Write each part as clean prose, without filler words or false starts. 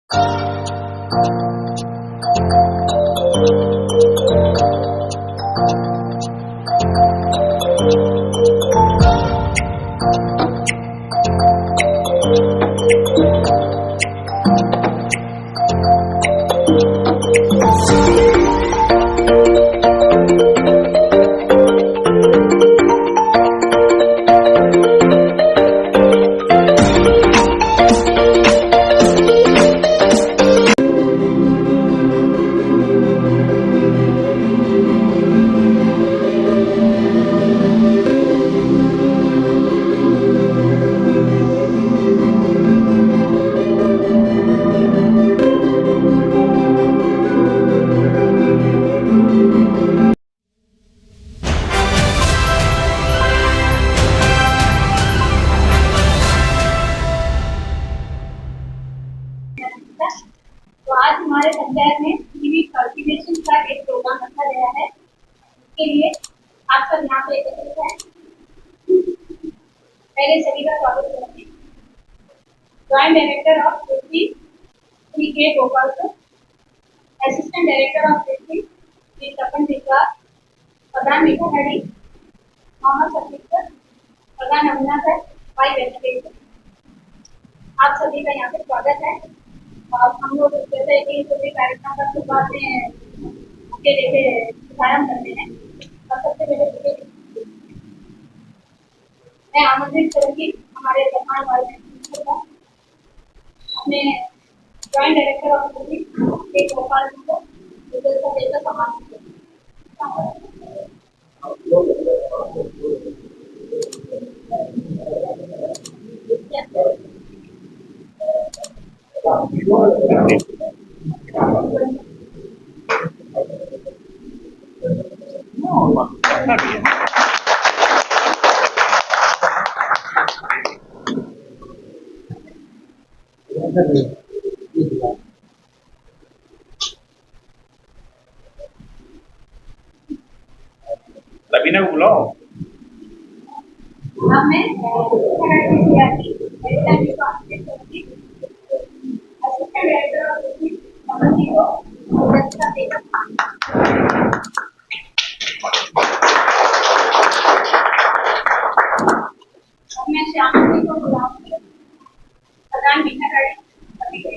तो आज हमारे पंचायत में टीवी कल्टीवेशन का एक प्रोग्राम रखा गया है। इसके लिए आप सब यहाँ पे एकत्रित हैं। पहले सभी का स्वागत करते हैं। जॉइंट डायरेक्टर ऑफ कृषि श्री के Gopal sir, assistant director of कृषि श्री तपन मिश्रा, प्रधान मीठागढ़ी मोहम्मद शफीक सर, प्रधान अमुना सर, वाइस एजुकेशन। आप सभी का यहाँ पे स्वागत है। और हम लोग जैसे कि सभी कार्यक्रम का शुरुआत में के जैसे शुभारंभ करते हैं। और सबसे पहले मैं आमंत्रित करूंगी हमारे प्रधान वाइस को, अपने जॉइंट डायरेक्टर ऑफ कृषि के गोपाल को देकर सम्मानित रवीना को बुलाओ। अब मैं श्याम को बुलाऊंगी, प्रधान मीठागढ़ी सभी को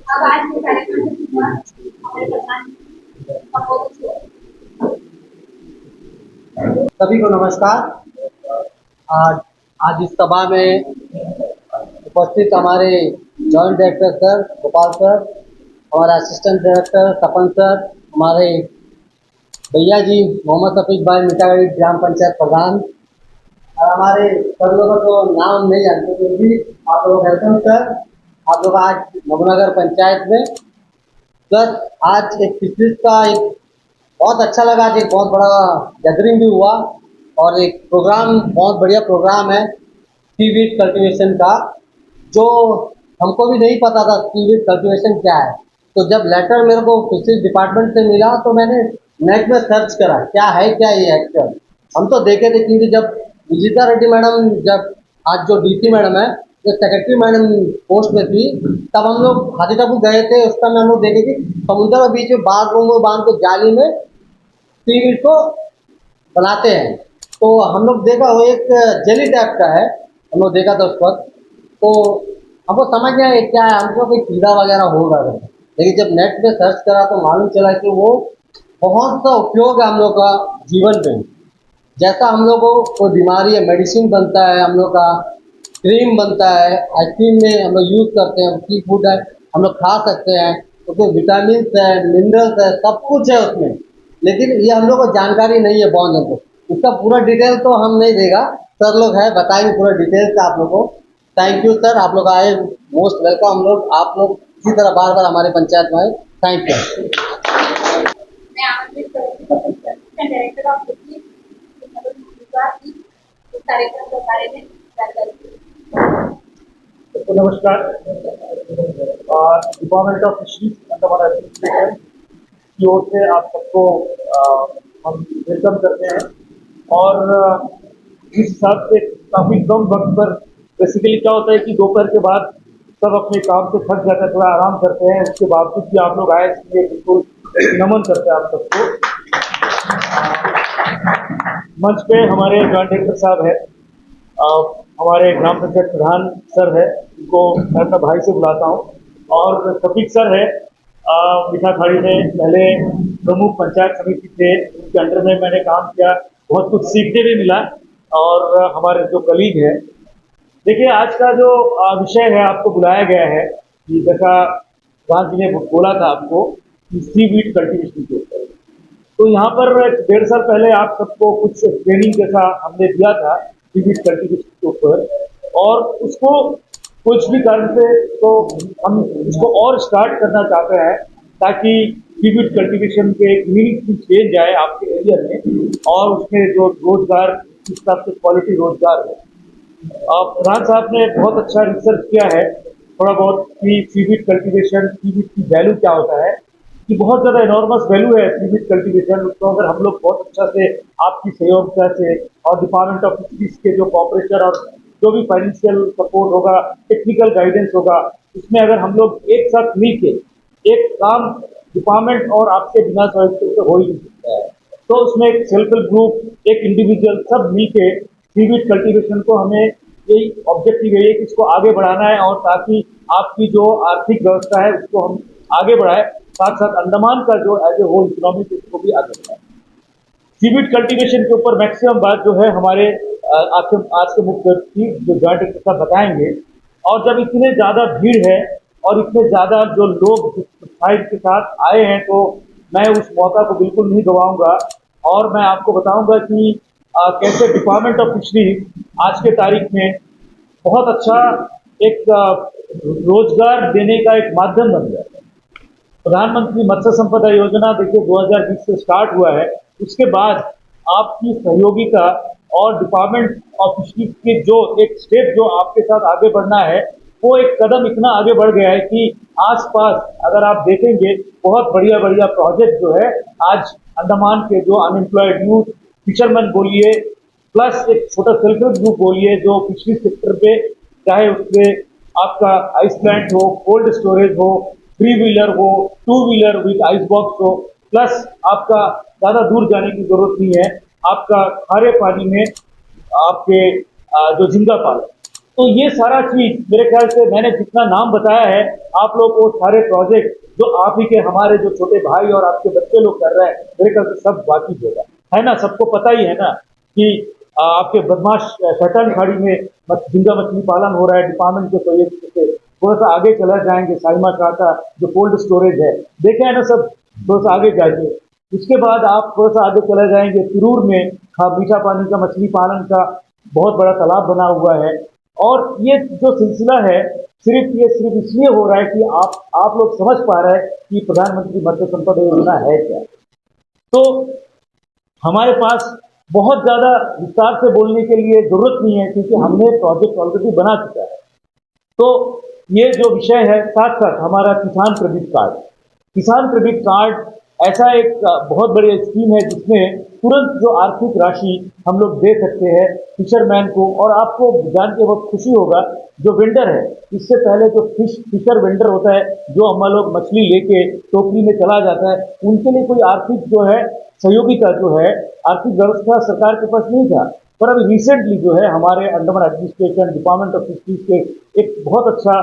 अब आज के कार्यक्रम की शुरुआत हमारे प्रधान सभी को नमस्कार। आज इस सभा में उपस्थित हमारे joint director sir Gopal sir, हमारे असिस्टेंट डायरेक्टर तपन सर, हमारे भैया जी मोहम्मद शफीक भाई मीठागढ़ी ग्राम पंचायत प्रधान, और हमारे सर लोगों को नाम नहीं जानते तो भी आप लोग वेलकम सर। आप लोग आज नवनगर पंचायत में प्लस आज एक फिशरीज का एक बहुत अच्छा लगा कि बहुत बड़ा गैदरिंग भी हुआ और एक प्रोग्राम बहुत बढ़िया प्रोग्राम है सीवीड कल्टीवेशन का, जो हमको भी नहीं पता था सीवीड कल्टीवेशन क्या है। तो जब लेटर मेरे को फिशरीज डिपार्टमेंट से मिला तो मैंने नेट में सर्च करा क्या है क्या ये एक्चुअल। हम तो देखे थे क्योंकि जब विजिता रेड्डी मैडम, जब आज जो डीसी मैडम है, जो सेक्रेटरी मैडम पोस्ट में थी, तब हम लोग हाथी टापू गए थे। उस टाइम हम लोग देखे कि समुद्र के बीच में बाथरूम में बांध के जाली में सीवीड को बनाते हैं। तो हम लोग देखा वो एक जेली टाइप का है, हम लोग देखा था उस वक्त। तो हमको समझ नहीं आया क्या है, हमको कोई कीड़ा वगैरह होगा, लेकिन जब नेट पे सर्च करा तो मालूम चला कि वो बहुत सा उपयोग है हम लोग का जीवन में। जैसा हम लोग को कोई बीमारी है, मेडिसिन बनता है, हम लोग का क्रीम बनता है, आइसक्रीम में हम लोग यूज़ करते हैं, सी फूड है हम लोग खा सकते हैं, उसमें विटामिन है, मिनरल्स है, सब कुछ है उसमें। लेकिन ये हम लोग को जानकारी नहीं है बहुत ज़्यादा। इसका पूरा डिटेल तो हम नहीं देगा, सर लोग है बताएंगे पूरा डिटेल से आप लोग को। थैंक यू सर, आप लोग आए, मोस्ट वेलकम। हम लोग आप लोग इसी तरह बार बार हमारे पंचायत में आए। Thank you. मैं आमंत्रित करूंगी डायरेक्टर ऑफ कृषि विकास की इस कार्यक्रम के बारे में जानकारी दी। सबको नमस्कार। Department of fisheries Andaman administration की ओर से आप सबको हम वेलकम करते हैं। और जिस हिसाब से काफ़ी कम वक्त पर बेसिकली क्या होता है कि दोपहर के बाद सब अपने काम से थक जाते हैं, थोड़ा आराम करते हैं, उसके बावजूद भी आप लोग आए, इसलिए बिल्कुल नमन करते हैं आप सबको। मंच पे हमारे जॉइंट डायरेक्टर साहब है, हमारे ग्राम पंचायत प्रधान सर है, उनको मैं अपना भाई से बुलाता हूँ, और शफीक सर है, मीठा खाड़ी में पहले प्रमुख पंचायत समिति थे, उनके अंडर में मैंने काम किया, बहुत कुछ सीखने भी मिला। और हमारे जो कलीग हैं, देखिए आज का जो विषय है आपको बुलाया गया है कि जैसा प्रधान जी ने बोला था आपको कि सीवीड कल्टीवेशन के ऊपर, तो यहाँ पर 1.5 साल पहले आप सबको कुछ ट्रेनिंग जैसा हमने दिया था सीवीड कल्टीवेशन के ऊपर, और उसको कुछ भी कारण से तो हम इसको और स्टार्ट करना चाहते हैं ताकि सीवीड कल्टीवेशन के एक मीनिंगफुल चेंज आए आपके एरिया में, और उसमें जो रोजगार जिस हिसाब से क्वालिटी रोजगार है। प्रधान साहब ने बहुत अच्छा रिसर्च किया है थोड़ा बहुत कि सीवीड कल्टीवेशन, सीवीड की वैल्यू क्या होता है, कि बहुत ज़्यादा इनॉर्मस वैल्यू है सीवीड कल्टीवेशन। उसको अगर हम लोग बहुत अच्छा से आपकी सहयोगिता से और डिपार्टमेंट ऑफ फिशरीज के जो कॉपरेशन और जो भी फाइनेंशियल सपोर्ट होगा, टेक्निकल गाइडेंस होगा, उसमें अगर हम लोग एक साथ मिल के एक काम डिपार्टमेंट और आपके बिना सहयोग से हो ही नहीं सकता है। तो उसमें एक सेल्फ हेल्प ग्रुप, एक इंडिविजुअल, सब मिल के सीवीड कल्टीवेशन को हमें यही ऑब्जेक्टिव है कि इसको आगे बढ़ाना है, और ताकि आपकी जो आर्थिक व्यवस्था है उसको हम आगे बढ़ाए, साथ साथ अंडमान का जो एज ए होल इकोनॉमी उसको भी आगे बढ़ाए। सीवीड कल्टीवेशन के ऊपर मैक्सिमम बात जो है हमारे आज के मुख्य अतिथि जो जॉइंट डायरेक्टर साहब बताएंगे। और जब इतने ज़्यादा भीड़ है और इतने ज़्यादा जो लोग उत्साह के साथ आए हैं, तो मैं उस मौका को बिल्कुल नहीं गंवाऊंगा, और मैं आपको बताऊंगा कि कैसे डिपार्टमेंट ऑफ फिशरीज आज के तारीख में बहुत अच्छा एक रोजगार देने का एक माध्यम बन गया है। प्रधानमंत्री मत्स्य संपदा योजना देखिए 2020 से स्टार्ट हुआ है, उसके बाद आपकी सहयोगिता और डिपार्टमेंट ऑफ फिशरीज के जो एक स्टेप जो आपके साथ आगे बढ़ना है, वो एक कदम इतना आगे बढ़ गया है कि आसपास अगर आप देखेंगे बहुत बढ़िया बढ़िया प्रोजेक्ट जो है आज अंडमान के जो अनएम्प्लॉयड यूथ, फिशरमैन बोलिए, प्लस एक छोटा सेल्फ हेल्प ग्रुप बोलिए जो फिशरी सेक्टर पे, चाहे उसमें आपका आइस प्लांट हो, कोल्ड स्टोरेज हो, 3 व्हीलर हो, 2 व्हीलर विद आइस बॉक्स हो, प्लस आपका ज़्यादा दूर जाने की जरूरत नहीं है, आपका खारे पानी में आपके जो झींगा पालन, तो ये सारा चीज मेरे ख्याल से मैंने जितना नाम बताया है, आप लोग वो सारे प्रोजेक्ट जो आप ही के हमारे जो छोटे भाई और आपके बच्चे लोग कर रहे हैं, मेरे ख्याल से सब बाकी होगा, है ना। सबको पता ही है ना कि आपके बदमाश सैटन खाड़ी में झींगा मछली पालन हो रहा है डिपार्टमेंट के सहयोग से। थोड़ा सा आगे चला जाएंगे साइमा शाह का जो कोल्ड स्टोरेज है, देखे है ना सब, थोड़ा सा आगे जाएंगे। उसके बाद आप थोड़ा सा आगे चले जाएंगे, तिरूर में मीठा पानी का मछली पालन का बहुत बड़ा तालाब बना हुआ है। और ये जो सिलसिला है सिर्फ इसलिए हो रहा है कि आप लोग समझ पा रहे हैं कि प्रधानमंत्री मत्स्य संपदा योजना है क्या। तो हमारे पास बहुत ज़्यादा विस्तार से बोलने के लिए जरूरत नहीं है, क्योंकि हमने प्रोजेक्ट ऑलरेडी बना चुका है। तो ये जो विषय है, साथ साथ हमारा किसान क्रेडिट कार्ड, किसान क्रेडिट कार्ड ऐसा एक बहुत बड़ी स्कीम है जिसमें तुरंत जो आर्थिक राशि हम लोग दे सकते हैं फिशरमैन को। और आपको जान के बहुत खुशी होगा, जो वेंडर है, इससे पहले जो फिशर वेंडर होता है, जो हम लोग मछली लेके टोकरी में चला जाता है, उनके लिए कोई आर्थिक जो है सहयोगिता जो है, आर्थिक व्यवस्था सरकार के पास नहीं था। पर अभी रिसेंटली जो है हमारे Andaman administration, department of fisheries के एक बहुत अच्छा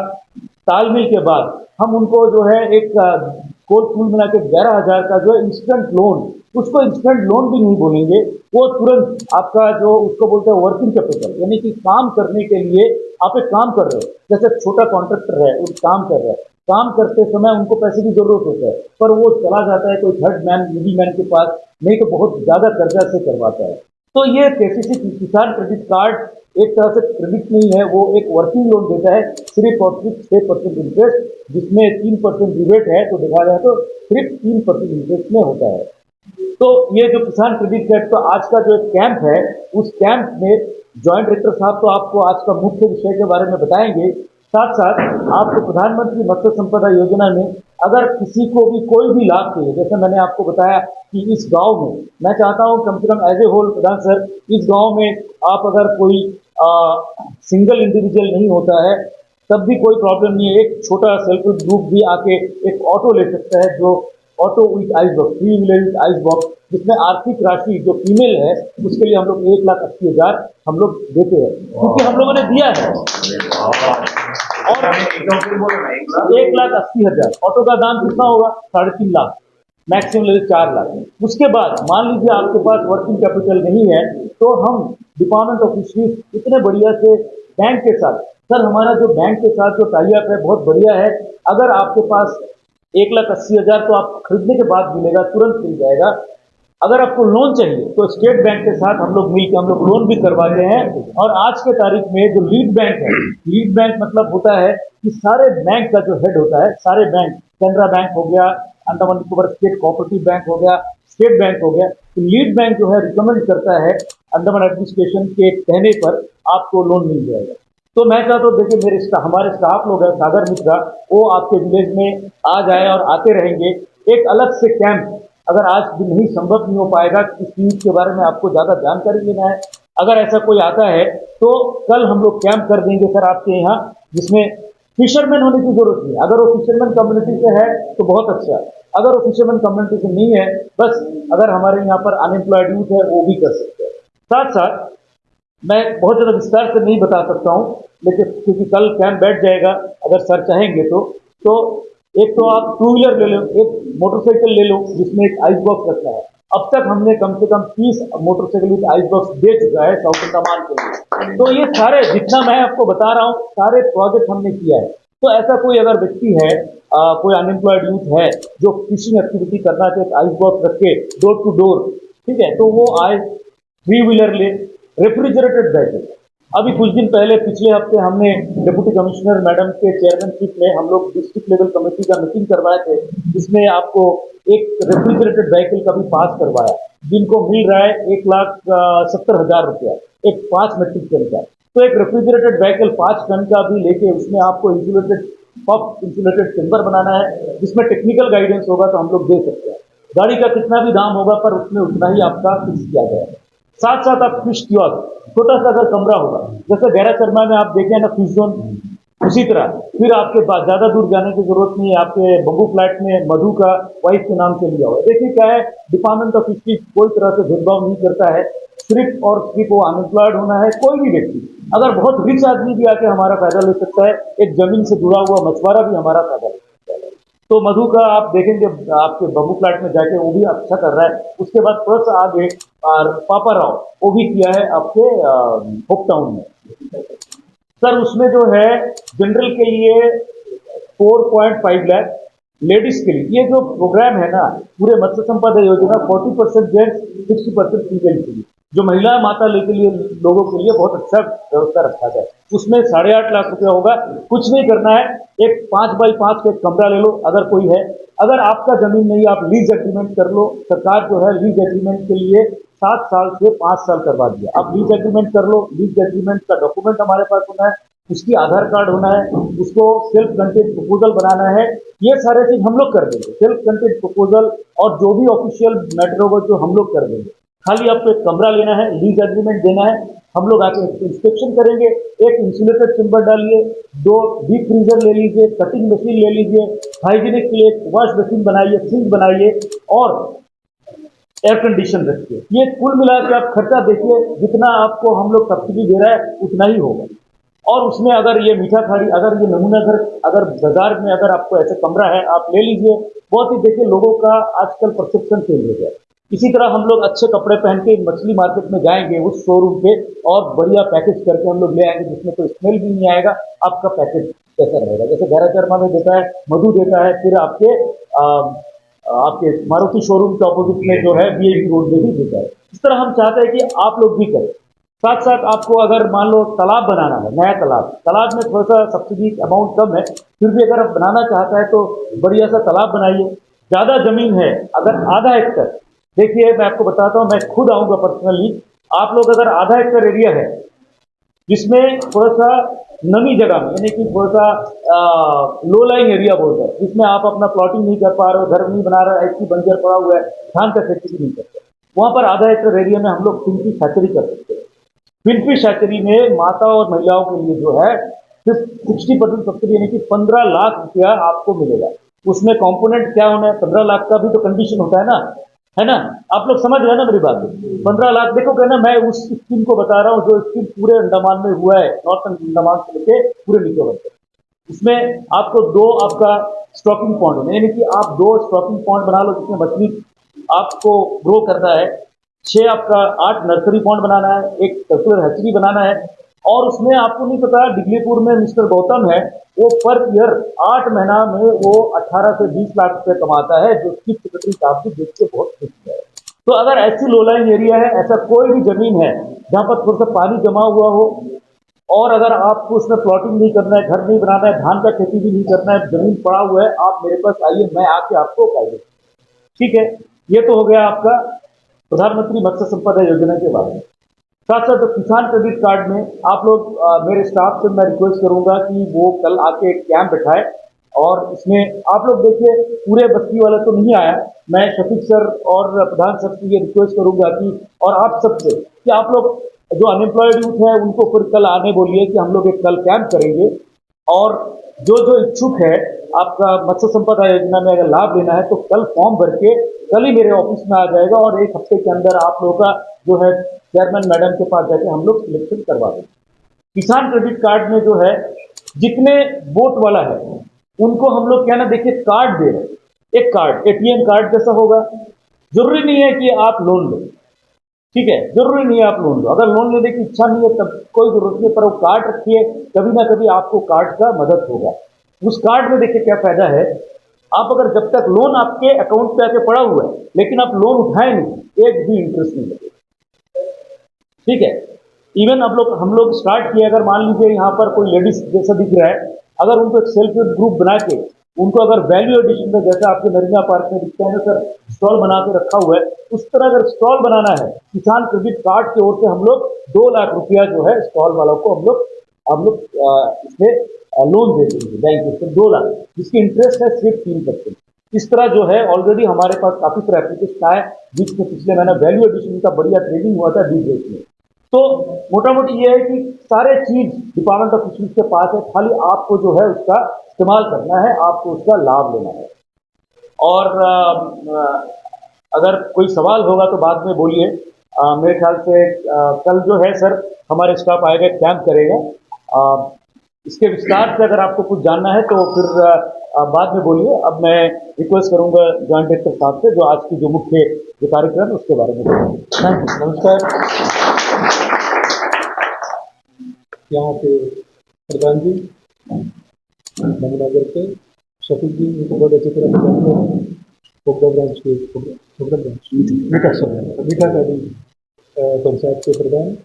तालमेल के बाद हम उनको जो है एक कुल मिला के 11,000 का जो है इंस्टेंट लोन, उसको इंस्टेंट लोन भी नहीं बोलेंगे, वो तुरंत आपका जो उसको बोलते हैं वर्किंग कैपिटल, यानी कि काम करने के लिए आप एक काम कर रहे हो, जैसे छोटा कॉन्ट्रैक्टर है वो काम कर रहा है, काम करते समय उनको पैसे की जरूरत होता है, पर वो चला जाता है कोई थर्ड मैन, मिडिल मैन के पास, नहीं तो बहुत ज़्यादा कर्जा से करवाता है। तो ये केसीसी किसान क्रेडिट कार्ड एक तरह से क्रेडिट नहीं है, वो एक वर्किंग लोन देता है, सिर्फ और सिर्फ 6% इंटरेस्ट, जिसमें 3% रिबेट है, तो देखा जाए तो सिर्फ 3% इंटरेस्ट में होता है। तो ये जो किसान क्रेडिट कार्ड का आज का जो एक कैंप है, उस कैंप में जॉइंट डायरेक्टर साहब तो आपको आज का मुख्य विषय के बारे में बताएंगे। साथ साथ आपको प्रधानमंत्री मत्स्य संपदा योजना में अगर किसी को भी कोई भी लाभ चाहिए, जैसे मैंने आपको बताया कि इस गांव में मैं चाहता हूं कम से कम as a whole pradhan sir, इस गांव में आप अगर कोई सिंगल इंडिविजुअल नहीं होता है तब भी कोई प्रॉब्लम नहीं है। एक छोटा सेल्फ हेल्प ग्रुप भी आके एक ऑटो ले सकता है, जो auto with ice box, 3 wheeler with ice box, जिसमें आर्थिक राशि जो फीमेल है उसके लिए हम लोग 1,80,000 हम लोग देते हैं, क्योंकि हम लोगों ने दिया है। और 1,80,000 ऑटो का दाम कितना होगा? 3.5 लाख, मैक्सिमम ले 4 लाख। उसके बाद मान लीजिए आपके पास वर्किंग कैपिटल नहीं है, तो हम डिपार्टमेंट ऑफ फिशरीज इतने बढ़िया से बैंक के साथ, सर हमारा जो बैंक के साथ जो टाई अप है बहुत बढ़िया है। अगर आपके पास 1,80,000 तो आपको खरीदने के बाद मिलेगा, तुरंत मिल जाएगा। अगर आपको लोन चाहिए तो स्टेट बैंक के साथ हम लोग मिलकर हम लोग लोन भी करवाते हैं। और आज के तारीख में जो लीड बैंक है, लीड बैंक मतलब होता है कि सारे बैंक का जो हेड होता है, सारे बैंक, कैनरा बैंक हो गया, Andaman Nicobar state cooperative bank हो गया, स्टेट बैंक हो गया, तो लीड बैंक जो है रिकमेंड करता है अंडमान एडमिनिस्ट्रेशन के कहने पर आपको लोन मिल जाएगा। तो मैं चाहता हूँ देखिए हमारे स्टाफ लोग हैं, सागर मित्रा, वो आपके विलेज में आ जाए और आते रहेंगे। एक अलग से कैंप अगर आज भी नहीं संभव नहीं हो पाएगा, इस चीज के बारे में आपको ज्यादा जानकारी लेना है, अगर ऐसा कोई आता है तो कल हम लोग कैंप कर देंगे सर आपके यहाँ, जिसमें फिशरमैन होने की जरूरत नहीं है। अगर वो फिशरमैन कम्युनिटी से है तो बहुत अच्छा है, अगर वो फिशरमैन कम्युनिटी से नहीं है, बस अगर हमारे यहाँ पर अनएम्प्लॉयड यूथ है वो भी कर सकते हैं। साथ साथ मैं बहुत ज़्यादा विस्तार से नहीं बता सकता हूँ, लेकिन क्योंकि कल कैंप बैठ जाएगा, अगर सर चाहेंगे तो एक तो आप 2 व्हीलर ले लो, एक मोटरसाइकिल ले लो जिसमें एक आइस बॉक्स रखना है। अब तक हमने कम से कम 30 मोटरसाइकिल विद आइस बॉक्स दे चुका है साउथ अंडमान के लिए। तो ये सारे जितना मैं आपको बता रहा हूँ सारे प्रोजेक्ट हमने किया है। तो ऐसा कोई अगर व्यक्ति है, कोई अनएम्प्लॉयड यूथ है जो फिशिंग एक्टिविटी करना चाहे, आइस बॉक्स रख के डोर टू डोर, ठीक है, तो वो आए 3 व्हीलर ले। रेफ्रिजरेटेड व्हीकल, अभी कुछ दिन पहले पिछले हफ्ते हमने डिप्टी कमिश्नर मैडम के चेयरमैनशिप में हम लोग डिस्ट्रिक्ट लेवल कमेटी का मीटिंग करवाए थे, जिसमें आपको एक रेफ्रिजरेटेड व्हीकल का भी पास करवाया, जिनको मिल रहा है 1,70,000 रुपया, एक 5 मेट्रिक टन का। तो एक रेफ्रिजरेटेड व्हीकल 5 टन का भी लेके उसमें आपको इंसुलेटेड पफ इंसुलेटेड चेम्बर बनाना है, जिसमें टेक्निकल गाइडेंस होगा तो हम लोग दे सकते हैं। गाड़ी का कितना भी दाम होगा पर उसमें उतना ही आपका फिक्स किया गया है। साथ साथ आप फिश कियोस्क, छोटा सा अगर कमरा होगा, जैसे गैरा शर्मा में आप देखें ना फिश जोन, उसी तरह फिर आपके पास ज्यादा दूर जाने की जरूरत नहीं है। आपके बम्बू फ्लैट में मधु का वाइफ के नाम से लिया हुआ है। देखिए क्या है, डिपार्टमेंट ऑफ फिशरीज कोई तरह से भेदभाव नहीं करता है, सिर्फ और सिर्फ वो अनएम्प्लॉयड होना है। कोई भी व्यक्ति अगर बहुत रिच आदमी भी आके हमारा फायदा ले सकता है, एक जमीन से जुड़ा हुआ मछुआरा भी हमारा फायदा ले सकता है। तो मधु का आप देखेंगे आपके बम्बू फ्लैट में जाके वो भी अच्छा कर रहा है। उसके बाद थोड़ा सा आगे और पापा राव वो भी किया है आपके होप टाउन में। सर उसमें जो है जनरल के लिए 4.5 लाख, लेडीज के लिए ये जो प्रोग्राम है ना पूरे मत्स्य संपदा योजना 40% जेंट्स 60% फीमेल के लिए, जो महिला माता के लिए लोगों के लिए बहुत अच्छा व्यवस्था रखा जाए। उसमें 8.5 लाख रुपया होगा। कुछ नहीं करना है, एक 5x5 का एक कमरा ले लो अगर कोई है। अगर आपका जमीन नहीं, आप लीज एग्रीमेंट कर लो। सरकार जो है लीज एग्रीमेंट के लिए 7 साल से 5 साल करवा दिया। आप लीज एग्रीमेंट कर लो, लीज एग्रीमेंट का डॉक्यूमेंट हमारे पास होना है, उसकी आधार कार्ड होना है, उसको सेल्फ कंटेंट प्रपोजल बनाना है। ये सारे चीज हम लोग कर देंगे, सेल्फ कंटेंट प्रपोजल और जो भी ऑफिशियल मैटर होगा जो हम लोग कर देंगे। खाली आपको एक कमरा लेना है, लीज एग्रीमेंट देना है, हम लोग आके इंस्पेक्शन करेंगे। एक इंसुलेटेड चेम्बर डालिए, 2 डीप फ्रीजर ले लीजिए, कटिंग मशीन ले लीजिए, हाइजीनिक के लिए एक वॉश मशीन बनाइए, सिंक बनाइए और एयर कंडीशन रखिए। ये कुल मिला के आप खर्चा देखिए, जितना आपको हम लोग सब्सिडी दे रहा है उतना ही होगा। और उसमें अगर ये मीठा खाड़ी, अगर ये नमूना घर, अगर बाजार में अगर आपको ऐसे कमरा है आप ले लीजिए। बहुत ही देखिए लोगों का आजकल परसेप्शन चेंज हो गया। इसी तरह हम लोग अच्छे कपड़े पहन के मछली मार्केट में जाएंगे उस शोरूम पे और बढ़िया पैकेज करके हम लोग ले आएंगे, जिसमें कोई स्मेल भी नहीं आएगा। आपका पैकेज कैसा रहेगा, जैसे गैरा शर्मा में देता है, मधु देता है, फिर आपके मारुति शोरूम के अपोजिट में जो है बीएपी रोड में भी देता है। इस तरह हम चाहते हैं कि आप लोग भी करें। साथ साथ आपको अगर मान लो तालाब बनाना है, नया तालाब में थोड़ा सा सब्सिडी अमाउंट कम है, फिर भी अगर आप बनाना चाहता है तो बढ़िया सा तालाब बनाइए। ज़्यादा जमीन है, अगर आधा एकड़ देखिए मैं आपको बताता हूँ, मैं खुद आऊँगा पर्सनली। आप लोग अगर आधा एकड़ एरिया है जिसमें थोड़ा सा नमी जगह में, यानी कि थोड़ा सा लो लाइंग एरिया बोलते हैं, जिसमें आप अपना प्लॉटिंग नहीं कर पा रहे हो, घर नहीं बना रहे हो, ऐसी बंजर पड़ा हुआ है, धान का खेती भी नहीं करते, वहां पर आधा एकड़ एरिया में हम लोग फिल्की फैक्ट्री कर सकते हैं। फिल्की फैक्ट्री में माता और महिलाओं के लिए जो है सिर्फ 60% सब्सिडी, यानी कि 15 लाख रुपया आपको मिलेगा। उसमें कंपोनेंट क्या होना है, 15 लाख का भी तो कंडीशन होता है ना? आप लोग समझ रहे हैं ना मेरी बात? 15 लाख देखो ना, मैं उस स्कीम को बता रहा हूँ जो स्कीम पूरे अंडमान में हुआ है, नॉर्थ अंडमान से लेके पूरे निकोबार तक। इसमें आपको दो आपका स्टॉकिंग पॉइंट होने, यानी कि आप दो स्टॉकिंग पॉइंट बना लो जिसमें मछली आपको ग्रो करना है। 8 नर्सरी पॉइंट बनाना है, एक सर्कुलर हैचरी बनाना है। और उसमें आपको नहीं पता, डिगलीपुर में मिस्टर गौतम है, वो पर ईयर 8 महीना में वो 18 से 20 लाख रुपए कमाता है, जो चीफ सेक्रेटरी साहब की देख के बहुत खुशी है। तो अगर ऐसी लोलाइन एरिया है, ऐसा कोई भी जमीन है जहां पर थोड़ा सा पानी जमा हुआ हो, और अगर आपको उसमें प्लॉटिंग नहीं करना है, घर नहीं बनाना है, धान का खेती भी नहीं करना है, जमीन पड़ा हुआ है, आप मेरे पास आइए, मैं आके आपको गाइड। ठीक है, ये तो हो गया आपका प्रधानमंत्री मत्स्य संपदा योजना के बारे में। साथ साथ किसान क्रेडिट कार्ड में आप लोग मेरे स्टाफ से मैं रिक्वेस्ट करूंगा कि वो कल आके एक कैंप बैठाए, और इसमें आप लोग देखिए, पूरे बस्ती वाला तो नहीं आया, मैं शफीक सर और प्रधान सर से ये रिक्वेस्ट करूंगा कि, और आप सबसे, कि आप लोग जो अनएम्प्लॉयड यूथ है उनको फिर कल आने बोलिए कि हम लोग एक कल कैंप करेंगे। और जो जो इच्छुक है आपका मत्स्य संपदा योजना में अगर लाभ लेना है तो कल फॉर्म भर के कल ही मेरे ऑफिस में आ जाएगा, और एक हफ्ते के अंदर आप लोगों का जो है चेयरमैन मैडम के पास जाके हम लोग सिलेक्शन करवा देंगे। किसान क्रेडिट कार्ड में जो है जितने बोट वाला है उनको हम लोग क्या ना, देखिए कार्ड दे रहे हैं, एक कार्ड एटीएम कार्ड जैसा होगा। जरूरी नहीं है कि आप लोन लो, ठीक है, जरूरी नहीं है आप लोन लो, अगर लोन लेने की इच्छा नहीं है तब कोई जरूरत नहीं, पर वो कार्ड रखिए, कभी ना कभी आपको कार्ड का मदद होगा। उस कार्ड में देखिए क्या फायदा है, आप अगर जब तक लोन आपके अकाउंट पे आके पड़ा हुआ है लेकिन आप लोन उठाए नहीं, एक भी इंटरेस्ट नहीं लगेगा। ठीक है, इवन हम लोग स्टार्ट किए, अगर मान लीजिए यहाँ पर कोई लेडीज जैसा दिख रहा है, अगर उनको एक सेल्फ हेल्प ग्रुप बना के उनको अगर वैल्यू एडिशन में, जैसे आपके नरीना पार्क में दिखता है ना सर, स्टॉल बना के रखा हुआ है, उस तरह अगर स्टॉल बनाना है, किसान क्रेडिट कार्ड की ओर से हम लोग 2 लाख रुपया जो है स्टॉल वालों को हम लोग इसमें लोन दे देंगे बैंक से 2 लाख, जिसकी इंटरेस्ट है सिर्फ 3%। इस तरह जो है ऑलरेडी हमारे पास काफी तरह एप्लीकेशन आए, बीच में पिछले महीने वैल्यू एडिशन का बढ़िया ट्रेडिंग हुआ था बीच में। तो मोटा मोटी ये है कि सारे चीज डिपार्टमेंट ऑफ फिशरीज के पास है, खाली आपको जो है उसका इस्तेमाल करना है, आपको उसका लाभ लेना है। और अगर कोई सवाल होगा तो बाद में बोलिए। मेरे ख्याल से कल जो है सर हमारे स्टाफ आएगा, कैंप करेगा। इसके विस्तार से अगर आपको कुछ जानना है तो फिर बाद में बोलिए। अब मैं रिक्वेस्ट करूंगा जॉइंट डायरेक्टर साहब से, जो आज की जो मुख्य जो कार्यक्रम है उसके बारे में बोलेंगे। Thank you. नमस्कार। यहाँ पे प्रधान जी नगर के शफीक जी, इनको बहुत अच्छी तरह से जानते हैं, कोबरा ब्रांच के मीठा गाड़ी पंचायत के प्रधान,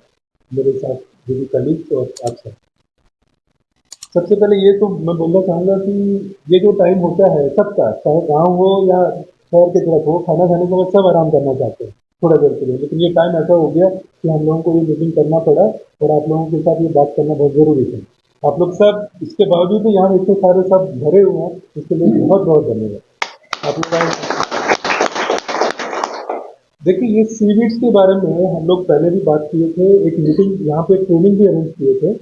मेरे साथ दीदी कलीग और आप सब। सबसे पहले ये तो मैं बोलना चाहूँगा कि ये जो टाइम होता है सबका, चाहे गांव हो या शहर की तरफ हो, खाना खाने के बाद सब आराम करना चाहते हैं थोड़ा देर के लिए, लेकिन ये टाइम ऐसा हो गया कि हम लोगों को ये मीटिंग करना पड़ा और आप लोगों के साथ ये बात करना बहुत ज़रूरी था। आप लोग सब इसके बावजूद भी यहाँ इतने सारे सब भरे हुए हैं, इसके लिए बहुत बहुत धन्यवाद आप लोग। देखिए, ये सीवीड्स के बारे में हम लोग पहले भी बात किए थे, एक मीटिंग यहाँ पे ट्रेनिंग भी अरेंज किए थे,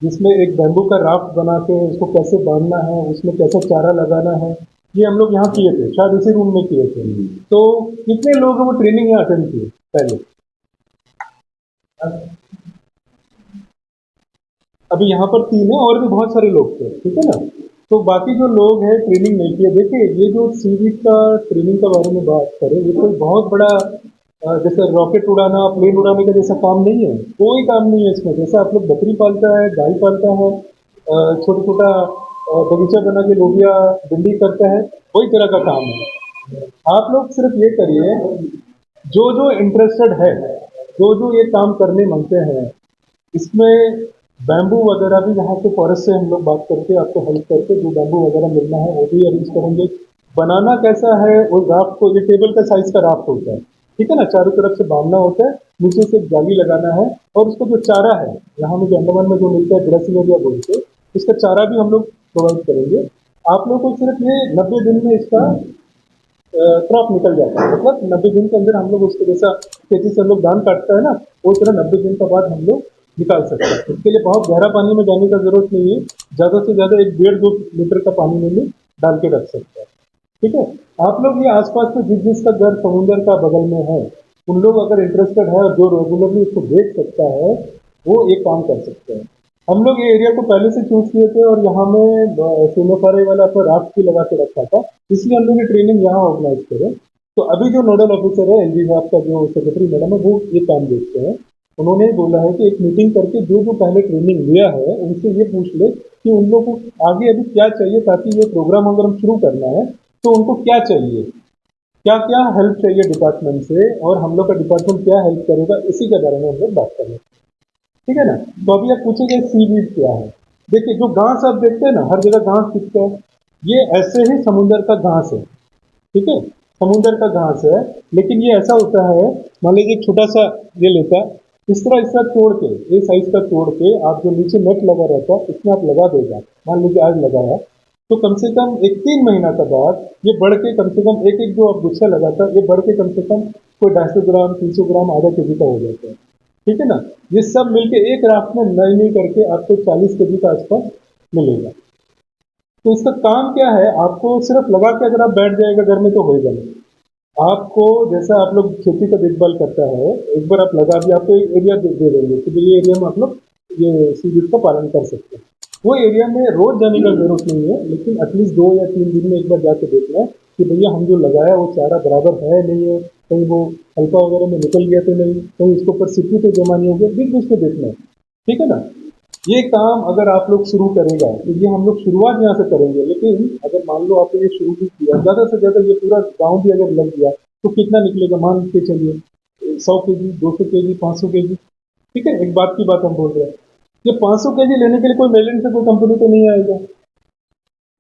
जिसमें एक बैम्बू का राफ्ट बना के उसको कैसे बांधना है, उसमें कैसे चारा लगाना है, ये हम लोग यहाँ किए थे, शायद इसी रूम में किए थे। तो कितने लोग वो ट्रेनिंग यहाँ अटेंड किए पहले? अभी यहाँ पर 3 है और भी बहुत सारे लोग थे, ठीक है ना। तो बाकी जो लोग हैं ट्रेनिंग नहीं किए, देखिए ये जो सीवीड का ट्रेनिंग के बारे में बात करें, ये कोई बहुत बड़ा जैसे रॉकेट उड़ाना, प्लेन उड़ाने का जैसा काम नहीं है, कोई काम नहीं है इसमें। जैसे आप लोग बकरी पालता है, गाय पालता है, छोटा छोटा बगीचा बना के लोबिया भिंडी करता है, वही तरह का काम है। आप लोग सिर्फ ये करिए, जो जो इंटरेस्टेड है, जो जो ये काम करने मांगते हैं, इसमें बैम्बू वगैरह भी यहाँ से फॉरेस्ट से हम लोग बात करके आपको हेल्प करके जो बैम्बू वगैरह मिलना है वो भी अरेंज करेंगे। बनाना कैसा है, वो राफ्ट को, ये टेबल का साइज का राफ्ट होता है, ठीक है ना, चारों तरफ से बांधना होता है, नीचे से एक जाली लगाना है, और उसका जो चारा है यहाँ में जो अंडमान में जो मिलता है ग्रेसिलेरिया बोलते, इसका चारा भी हम लोग प्रोवाइड करेंगे। आप लोग को सिर्फ ये 90 दिन में इसका क्रॉप निकल जाता है, मतलब 90 दिन के अंदर हम लोग उसको, जैसा खेती से हम लोग धान काटता है ना, वो तरह 90 दिन के बाद हम लोग निकाल सकते हैं। इसके लिए बहुत गहरा पानी में जाने का जरूरत नहीं है, ज़्यादा से ज़्यादा 1-1.5-2 लीटर का पानी में भी डाल के रख सकते हैं। ठीक है, आप लोग ये आसपास में जिसका घर समुंदर का बगल में है, उन लोग अगर इंटरेस्टेड है और जो रेगुलरली उसको देख सकता है, वो एक काम कर सकते हैं। हम लोग ये एरिया को पहले से चूज किए थे और यहाँ में सोनापारे वाला पर राफ्ट भी लगा के रखा था, इसलिए हम लोग ये ट्रेनिंग यहाँ ऑर्गेनाइज करें। तो अभी जो नोडल ऑफिसर है एलजी आपका जो सेक्रेटरी मैडम है, वो ये काम देखते हैं। उन्होंने बोला है कि एक मीटिंग करके जो जो पहले ट्रेनिंग लिया है उनसे ये पूछ ले कि उन लोगों को आगे अभी क्या चाहिए, ताकि ये प्रोग्राम अगर हम शुरू करना है तो उनको क्या चाहिए, क्या क्या हेल्प चाहिए डिपार्टमेंट से, और हम लोग का डिपार्टमेंट क्या हेल्प करेगा, इसी के बारे में हम लोग बात करेंगे। ठीक है ना। तो अभी आप पूछेंगे सीवीड क्या है। देखिए, जो घास आप देखते हैं ना, हर जगह घास दिखता है, ये ऐसे ही समुंदर का घास है। ठीक है, समुंदर का घास है, लेकिन ये ऐसा होता है, मान लीजिए एक छोटा सा ये लेता, इस तरह तोड़ के, ये साइज का तोड़ के आप जो नीचे नेट लगा रहता है उसमें आप लगा देगा। मान लीजिए आज लगाया, तो कम से कम एक 3 महीना के बाद ये बढ़ के कम से कम एक एक जो आप गुच्छा लगाता है, ये बढ़ के कम से कम कोई 250 ग्राम, 300 ग्राम, आधा केजी का हो जाता है। ठीक है ना। ये सब मिलके एक राफ्ट में नई नई करके आपको 40 केजी का आसपास मिलेगा। तो इसका काम क्या है, आपको सिर्फ लगा के अगर आप बैठ जाएगा घर में तो होएगा नहीं। आपको, जैसा आप लोग खेती का देखभाल करता है, एक बार आप लगा दिया, आपको एक एरिया दे देंगे कि भाई ये एरिया में आप लोग ये सीवीड का पालन कर सकते हैं। वो एरिया में रोज जाने का जरूरत नहीं है, लेकिन एटलीस्ट 2 या 3 दिन में एक बार जाके देखना है कि भैया हम जो लगाया वो चारा बराबर है नहीं है, कहीं वो हल्का वगैरह में निकल गया तो नहीं, कहीं उसके ऊपर सिक्की तो जमा नहीं हो गया, बिग उसको देखना है। ठीक है ना। ये काम अगर आप लोग शुरू करेगा तो ये हम लोग शुरुआत यहाँ से करेंगे, लेकिन अगर मान लो आपने ये शुरू भी किया, ज़्यादा से ज़्यादा ये पूरा गांव भी अगर लग गया तो कितना निकलेगा, मान के चलिए 100 केजी, 200 केजी, 500 केजी। ठीक है, एक बात की बात हम बोल रहे हैं, ये 500 केजी लेने के लिए कोई मेलन से कोई कंपनी तो नहीं आएगा।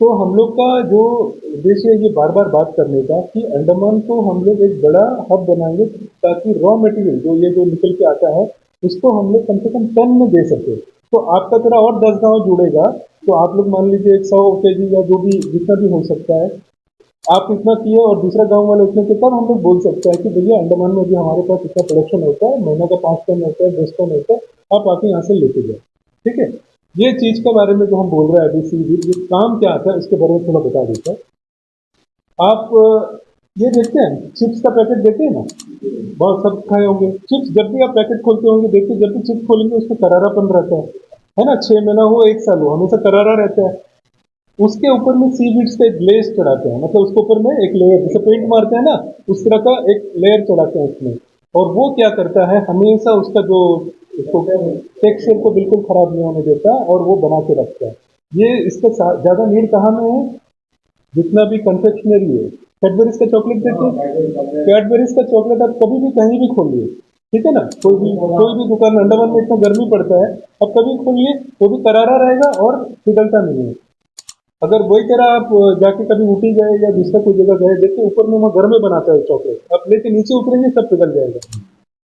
तो हम लोग का जो उद्देश्य है ये बार बार बात करने का कि अंडमान को हम लोग एक बड़ा हब बनाएंगे, ताकि रॉ मटेरियल जो ये जो निकल के आता है उसको हम लोग कम से कम टन में दे सके। तो आपका तरह और 10 गांव जुड़ेगा, तो आप लोग मान लीजिए 100 केजी या जो भी जितना भी हो सकता है, आप इतना किए और दूसरा गांव वाले इतने के, तब हम लोग बोल सकते हैं कि भैया अंडमान में भी हमारे पास इतना प्रोडक्शन होता है, महीना का 5 टन होता है, 10 टन होता है, आप आके यहाँ से लेके जाए। ठीक है, ये चीज के बारे में जो हम बोल रहे हैं अभी सीवीड, ये काम क्या आता है इसके बारे में थोड़ा बता देता है। आप ये देखते हैं चिप्स का पैकेट देखते हैं ना, बहुत सब खाए होंगे चिप्स। जब भी आप पैकेट खोलते होंगे देखिए, जब भी चिप्स खोलेंगे उसमें करारापन रहता है ना, 6 महीना हो 1 साल हो, हमेशा करारा रहता है। उसके ऊपर में सीवीड्स का एक ग्लेज चढ़ाते हैं, मतलब उसके ऊपर में एक लेयर, जैसे पेंट मारते हैं ना, उस तरह का एक लेयर चढ़ाते हैं उसमें। और वो क्या करता है, हमेशा उसका जो टेक्सचर को बिल्कुल खराब नहीं होने देता और वो बना के रखता है। ये इसका ज्यादा नीड कहाँ में है, जितना भी कन्फेक्शनरी है, कैडबरीज का चॉकलेट देखिए, कैडबरीज का चॉकलेट आप कभी भी कहीं भी खोलिए, ठीक है ना, कोई भी दुकान, अंडमान में इतना गर्मी पड़ता है, अब कभी खोलिए वो भी करारा रहेगा और पिघलता नहीं है। अगर वही तरह आप जाके कभी ऊटी गए या दूसरा कोई जगह गए, देखिए ऊपर में वहाँ घर में बनाता है चॉकलेट, आप लेके नीचे उतरेंगे सब पिघल जाएगा।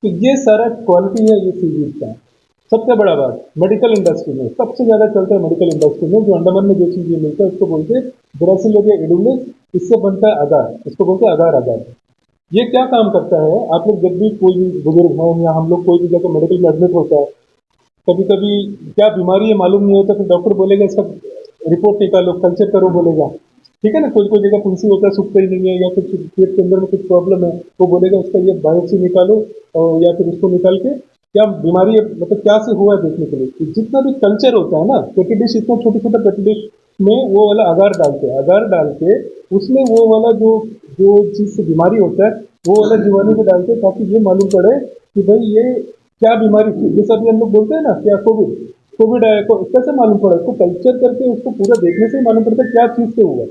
तो ये सारा क्वालिटी है ये सीवीड का। सबसे बड़ा बात, मेडिकल इंडस्ट्री में सबसे ज्यादा चलता है, मेडिकल इंडस्ट्री में जो अंडमान में जो चीज ये मिलता है उसको बोलते हैं ब्रासिलेरिया एडुलस, इससे बनता है अगार, इसको बोलते हैं अगार। अगार ये क्या काम करता है, आप लोग जब भी कोई भी बुजुर्ग हो या हम लोग कोई भी जगह मेडिकल में एडमिट होता है, कभी कभी क्या बीमारी है मालूम नहीं होता, फिर डॉक्टर बोलेगा इसका रिपोर्ट निकालो, कल्चर करो बोलेगा। ठीक है ना, कोई कोई जगह फुंसी होता है, सूखता ही नहीं है, या कुछ पेट के अंदर में कुछ प्रॉब्लम है, वो बोलेगा उसका ये बायोप्सी निकालो, और या फिर उसको निकाल के क्या बीमारी है, मतलब क्या से हुआ है देखने के लिए। तो जितना भी कल्चर होता है ना, पेटी डिश, इतना छोटे छोटे पेटी डिश में वो वाला अगार डालते हैं, अगार डाल के उसमें वो वाला जो जो चीज से बीमारी होता है वो वाला जीवाणु को डालते हैं, ताकि ये मालूम पड़े कि भाई ये क्या बीमारी थी। जैसे अभी हम लोग बोलते हैं ना क्या कोविड कोविड आया, तो कैसे मालूम पड़ा, उसको कल्चर करके उसको पूरा देखने से ही मालूम पड़ता है क्या चीज से हुआ।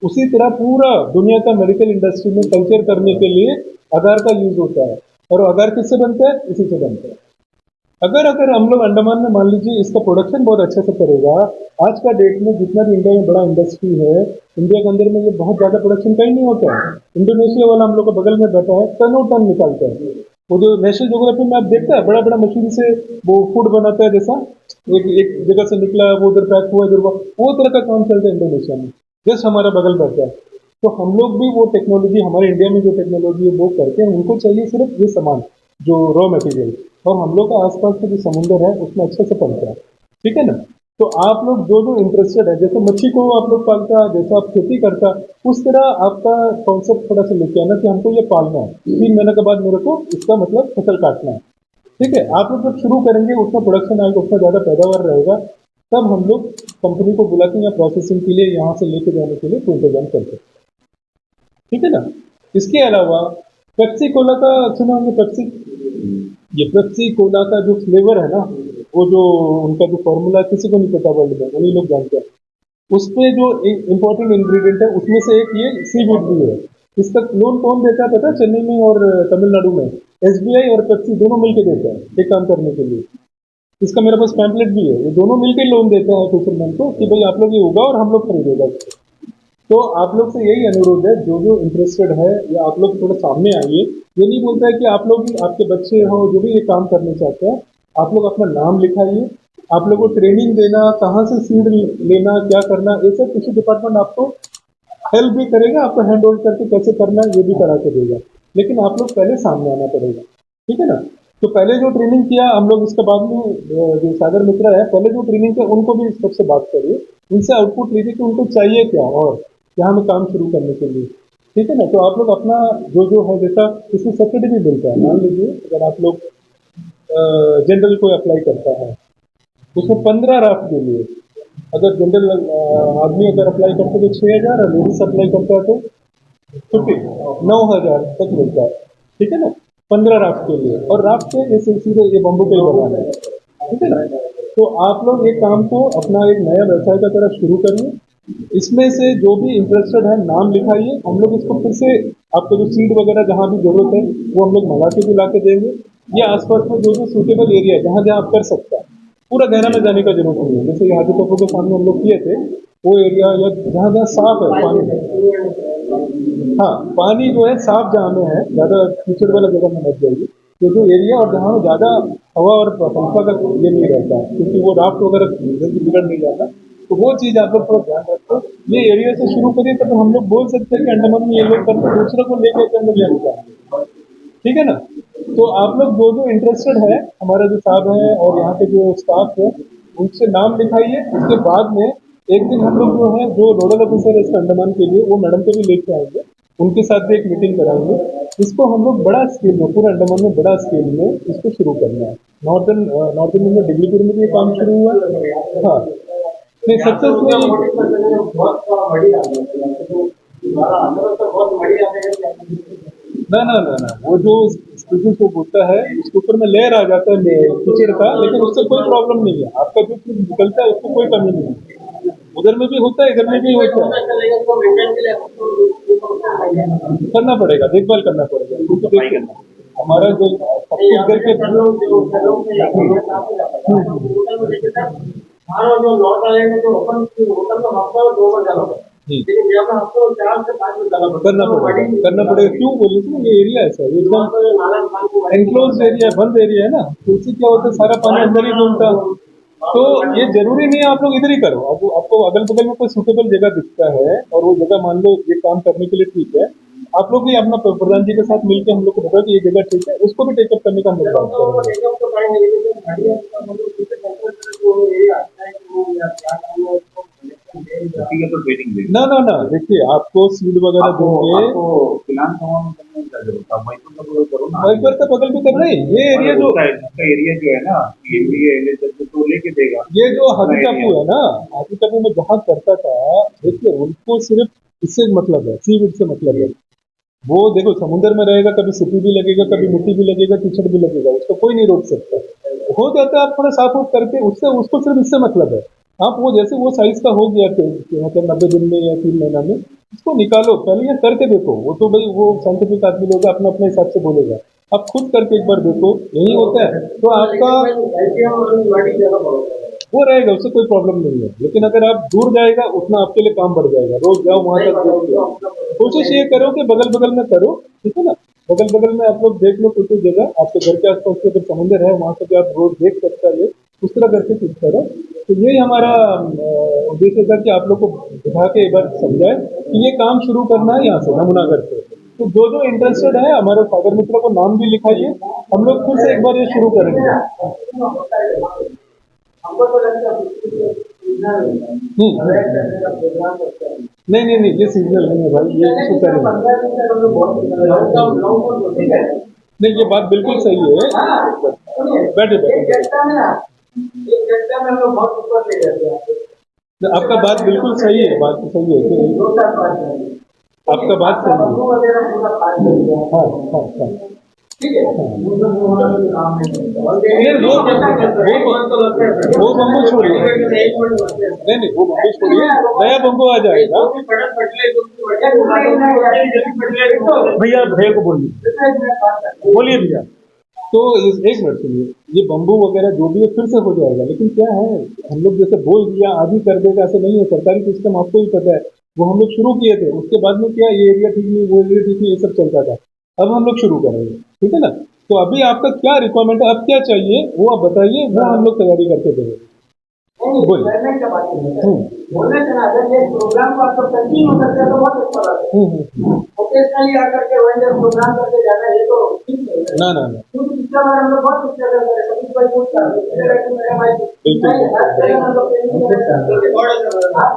उसी तरह पूरा दुनिया का मेडिकल इंडस्ट्री में कल्चर करने के लिए अगार का यूज होता है, और अगार किससे बनता है, इसी से बनता है। अगर अगर हम लोग अंडमान में मान लीजिए इसका प्रोडक्शन बहुत अच्छे से करेगा, आज का डेट में जितना भी इंडिया में बड़ा इंडस्ट्री है, इंडिया के अंदर में ये बहुत ज़्यादा प्रोडक्शन कहीं नहीं होता है। इंडोनेशिया वाला हम लोग का बगल में बैठा है, टनों टन निकालता है। वो जो नेशनल ज्योग्राफी में आप देखते हैं बड़ा बड़ा मशीन से वो फूड बनाता है, जैसा एक एक जगह से निकला वो उधर पैक हुआ इधर हुआ, वो तरह का काम चलता है इंडोनेशिया में। जस्ट हमारा बगल बैठा है। तो हम लोग भी वो टेक्नोलॉजी, हमारे इंडिया में जो टेक्नोलॉजी है वो करते हैं, उनको चाहिए सिर्फ ये सामान जो रॉ मटेरियल, और हम लोग का आसपास का जो समुंदर है उसमें अच्छे से पलता है। ठीक है ना। तो आप लोग जो जो इंटरेस्टेड है, जैसे मच्छी को आप लोग पालता, जैसे आप खेती करता, उस तरह आपका कॉन्सेप्ट थोड़ा सा लेके आना कि हमको ये पालना है, 3 महीने के बाद मेरे को इसका मतलब फसल काटना है। ठीक है। आप लोग जब शुरू करेंगे उतना प्रोडक्शन आएगा, उतना ज़्यादा पैदावार रहेगा, तब हम लोग कंपनी को बुलाते हैं या प्रोसेसिंग के लिए यहाँ से लेके जाने के लिए कोई इंतजाम करते हैं। ठीक है ना। इसके अलावा पेप्सी कोला का सुना होंगे, पेप्सी, ये पेप्सी कोला का जो फ्लेवर है ना, वो जो उनका जो फॉर्मूला किसी को नहीं पता वर्ल्ड में, उन्हीं लोग जानते हैं। उसमें जो इम्पोर्टेंट इंग्रेडिएंट है उसमें से एक ये सीवीड भी है। इसका लोन कौन देता है पता है? चेन्नई में और तमिलनाडु में एसबीआई और पेप्सी दोनों मिलकर देता है एक काम करने के लिए। इसका मेरे पास पैम्पलेट भी है, ये दोनों मिलकर लोन देता है फिशरमैन को कि भाई आप लोग ये उगाओ और हम लोग खरीदेगा इसको। तो आप लोग से यही अनुरोध है, जो जो इंटरेस्टेड है या आप लोग थोड़ा सामने आइए। ये नहीं बोलता है कि आप लोग आपके बच्चे हो जो भी ये काम करने चाहते हैं, आप लोग अपना नाम लिखाइए, आप लोग को ट्रेनिंग देना, कहाँ से सीड लेना, क्या करना, ये सब कृषि डिपार्टमेंट आपको हेल्प भी करेगा, आपको हैंड होल्ड करके कैसे करना है ये भी करा के देगा। लेकिन आप लोग पहले सामने आना पड़ेगा। ठीक है ना। तो पहले जो ट्रेनिंग किया हम लोग, इसके बाद में जो सागर मित्र है, पहले जो ट्रेनिंग किया उनको भी इस सबसे बात करिए, उनसे आउटपुट लीजिए कि उनको चाहिए क्या और यहाँ में काम शुरू करने के लिए। ठीक है ना। तो आप लोग अपना जो जो है, जैसा इसमें सब्सिडी भी मिलता है, मान लीजिए अगर आप लोग जनरल को अप्लाई करता है उसमें 15 राफ्ट के लिए, अगर जनरल आदमी अगर अप्लाई करते तो 6,000 और लेडीज अप्लाई करता है तो 9,000 तक मिलता है। ठीक है ना। 15 राफ्ट के लिए, और राफ्ट के ये सीधे ये बम्बू पे ही बनाना है। ठीक है ना। तो आप लोग एक काम को अपना एक नया व्यवसाय का तरह शुरू करिए। इसमें से जो भी इंटरेस्टेड है नाम लिखाइए, हम लोग इसको फिर से आपको जो सीड वगैरह जहाँ भी जरूरत है वो हम लोग मंगा के भी ला के देंगे। ये आसपास में जो जो सूटेबल एरिया है जहाँ जहाँ आप कर सकता है, पूरा गहरा में जाने का जरूरत नहीं है। जैसे ये हाजी टप्पू के सामने हम लोग किए थे, वो एरिया या जहाँ जहाँ साफ है पानी, हाँ पानी जो है साफ जहाँ में है, ज़्यादा कीचड़ वाला जगह में मत जाइए। तो जो एरिया और जहाँ ज़्यादा हवा और पंखा का ये नहीं रहता है, क्योंकि वो राफ्ट वगैरह जल्दी बिगड़ नहीं जाता, तो वो चीज़ आप लोग थोड़ा ध्यान रखो। ये एरिया से शुरू करिए, तब हम लोग बोल सकते हैं कि अंडमान में ये लोग करते, दूसरे को लेके हम लोग यहाँ जाएंगे। ठीक है ना। तो आप लोग जो जो इंटरेस्टेड है, हमारा जो साहब है और यहाँ के जो स्टाफ है, उनसे नाम लिखाइए। उसके बाद में एक दिन हम लोग जो है, जो नोडल ऑफिसर है इस अंडमान के लिए, वो मैडम को भी लेके आएंगे, उनके साथ भी एक मीटिंग कराएंगे। इसको हम लोग बड़ा स्केल में, पूरे अंडमान में बड़ा स्केल में इसको शुरू करना है। नॉर्दर्न में डिग्रीपुर में भी ये काम शुरू हुआ। हाँ नहीं, ना ना ना ना, वो जो स्पीशीज को बोलता है उसके ऊपर में लेयर आ जाता है कीचड़ का, लेकिन उससे कोई प्रॉब्लम नहीं है। आपका जो चीज निकलता है उसको कोई कमी नहीं है। उधर में भी होता है, इधर में भी होता है। करना पड़ेगा, देखभाल करना पड़ेगा, क्योंकि देखिए हमारा जो इधर के करना पड़ेगा। क्यों बोले थे, ये एरिया ऐसा है एकदम एनक्लोज एरिया, बंद एरिया है ना, तो उससे क्या होता है सारा पानी अंदर ही घूमता। तो ये जरूरी नहीं है आप लोग इधर ही करो। अब आपको अगल बगल में कोई सुटेबल जगह दिखता है और वो जगह मान लो ये काम करने के लिए ठीक है, आप लोग भी अपना प्रधान जी के साथ मिलकर हम लोग को बताओ कि ये जगह ठीक है, उसको भी टेकअप करने का हम लोग बात करेंगे। ना ना ना, देखिए आपको सीड वगैरह देंगे, वाइपर का बगल में कर रहे हैं। ये एरिया जो है ना, तो लेके देगा। ये जो हाजी टापू है ना, हाजी टापू में जहाँ करता था, देखिए उनको सिर्फ इससे मतलब है, सीविड से मतलब है। वो देखो समुद्र में रहेगा, कभी सिटी भी लगेगा, कभी मिट्टी भी लगेगा, कीचड़ भी लगेगा, उसको कोई नहीं रोक सकता। हो जाता है आप थोड़ा साफ उफ करके, उससे उसको सिर्फ इससे मतलब है। आप वो जैसे वो साइज का हो गया मतलब 90 दिन में या 3 महीना में इसको निकालो, पहले ये करके देखो। वो तो भाई वो साइंटिफिक आदमी लोग अपने अपने हिसाब से बोलेगा, आप खुद करके एक बार देखो, यही होता है तो आपका वो रहेगा, उससे कोई प्रॉब्लम नहीं है। लेकिन अगर आप दूर जाएगा उतना आपके लिए काम बढ़ जाएगा, रोज जाओ वहां तक देखो। कोशिश ये करो कि बगल बगल में करो, ठीक है ना, बगल बगल में आप लोग देख लो कोई कोई जगह आपके घर के आसपास के अगर समुंदर है वहां से भी आप रोज देख सकता है, उस तरह करके कुछ करो। तो यही हमारा उद्देश्य था कि आप लोग को दिखा के एक बार समझाए कि ये काम शुरू करना है यहाँ से नमूनागढ़ से। तो जो इंटरेस्टेड है हमारे सागर मित्र को नाम भी लिखाइए, हम लोग फिर से एक बार ये शुरू करेंगे। नहीं नहीं नहीं, ये सीजनल नहीं है भाई, ये इसको करेंगे। नहीं, ये बात बिल्कुल सही है। बैठे बैठे, आपका बात बिल्कुल सही है, बात तो सही है कि आपका बात सही है। हाँ हाँ हाँ, नहीं वो बम्बू छोड़िए, नहीं वो बम्बू छोड़िए, नया बम्बू आ जाएगा। भैया भैया को बोलिए भैया। तो एक मिनट सुनिए, ये बम्बू वगैरह जो भी है फिर से हो जाएगा, लेकिन क्या है हम लोग जैसे बोल दिया आज ही कर देगा ऐसा नहीं है। सरकारी सिस्टम आपको ही पता है, वो हम लोग शुरू किए थे, उसके बाद में क्या ये एरिया ठीक नहीं वो एरिया ठीक नहीं ये सब चलता था। अब हम लोग शुरू करेंगे, ठीक है ना। तो अभी आपका क्या रिक्वायरमेंट है, अब क्या चाहिए वो आप बताइए, वो हम लोग तैयारी करके देंगे। बोलने से ना अगर ये प्रोग्राम को आपको कंटिन्यू करते हैं तो बहुत अच्छा लगता है। ओकेजनली आकर के वेंडर प्रोग्राम करके जाना ये तो ठीक नहीं है। ना ना ना, क्योंकि पिछला बार हम लोग बहुत कुछ कर रहे थे, सभी भाई पूछ रहे थे मेरा भाई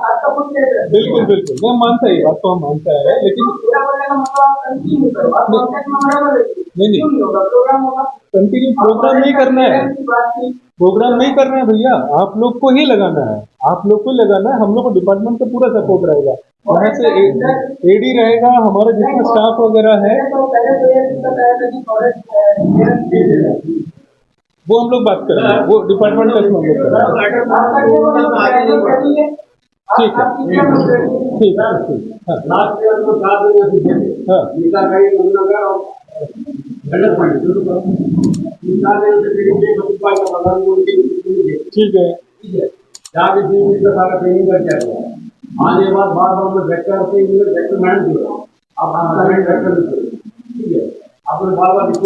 आपका कुछ बिल्कुल बिल्कुल मैं मानता है, बात तो हम मानता है, लेकिन पूरा बोलने का मतलब आप कंटिन्यू करो, आप कॉन्टेक्ट में बराबर है। नहीं होगा प्रोग्राम होगा, कंटिन्यू प्रोग्राम नहीं करना है, प्रोग्राम नहीं करना है भैया, आप लोग को ही लगाना है, आप लोग को लगाना है। हम लोग को डिपार्टमेंट का पूरा सपोर्ट रहेगा, वहाँ से एडी रहेगा, हमारा जितना स्टाफ वगैरह है वो हम लोग बात करेंगे, वो डिपार्टमेंट का हम लोग करेंगे। ठीक है ठीक है ठीक, ठीक है जहाँ भी सारा ट्रेनिंग करके आएगा। आज ये बात बार बार वेक्टर से वेक्टर मैनेज किया, आप वेक्टर ठीक है, आपने बार बार जमीन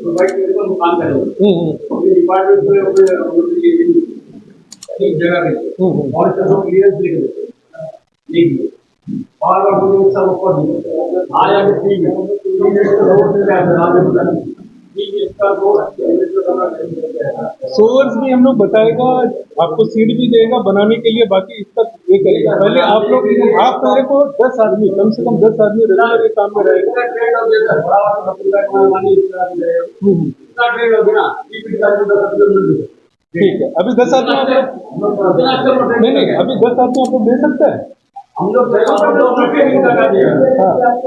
प्रोवाइड करके तो काम करेंगे डिपार्टमेंट एक जगह पे और क्लियरेंस लेके बार बार मुझे सब ऊपर आज आगे ठीक है। सोर्स भी हम लोग बताएगा, आपको सीड भी देगा बनाने के लिए, बाकी इसका ये करेगा। पहले आप लोग, आप मेरे को 10 आदमी, कम से कम 10 आदमी रेगुलर काम में रहेगा। ठीक है, अभी 10 आदमी आप लोग नहीं, अभी 10 आदमी आप लोग दे सकते हैं। हम लोग हाँ,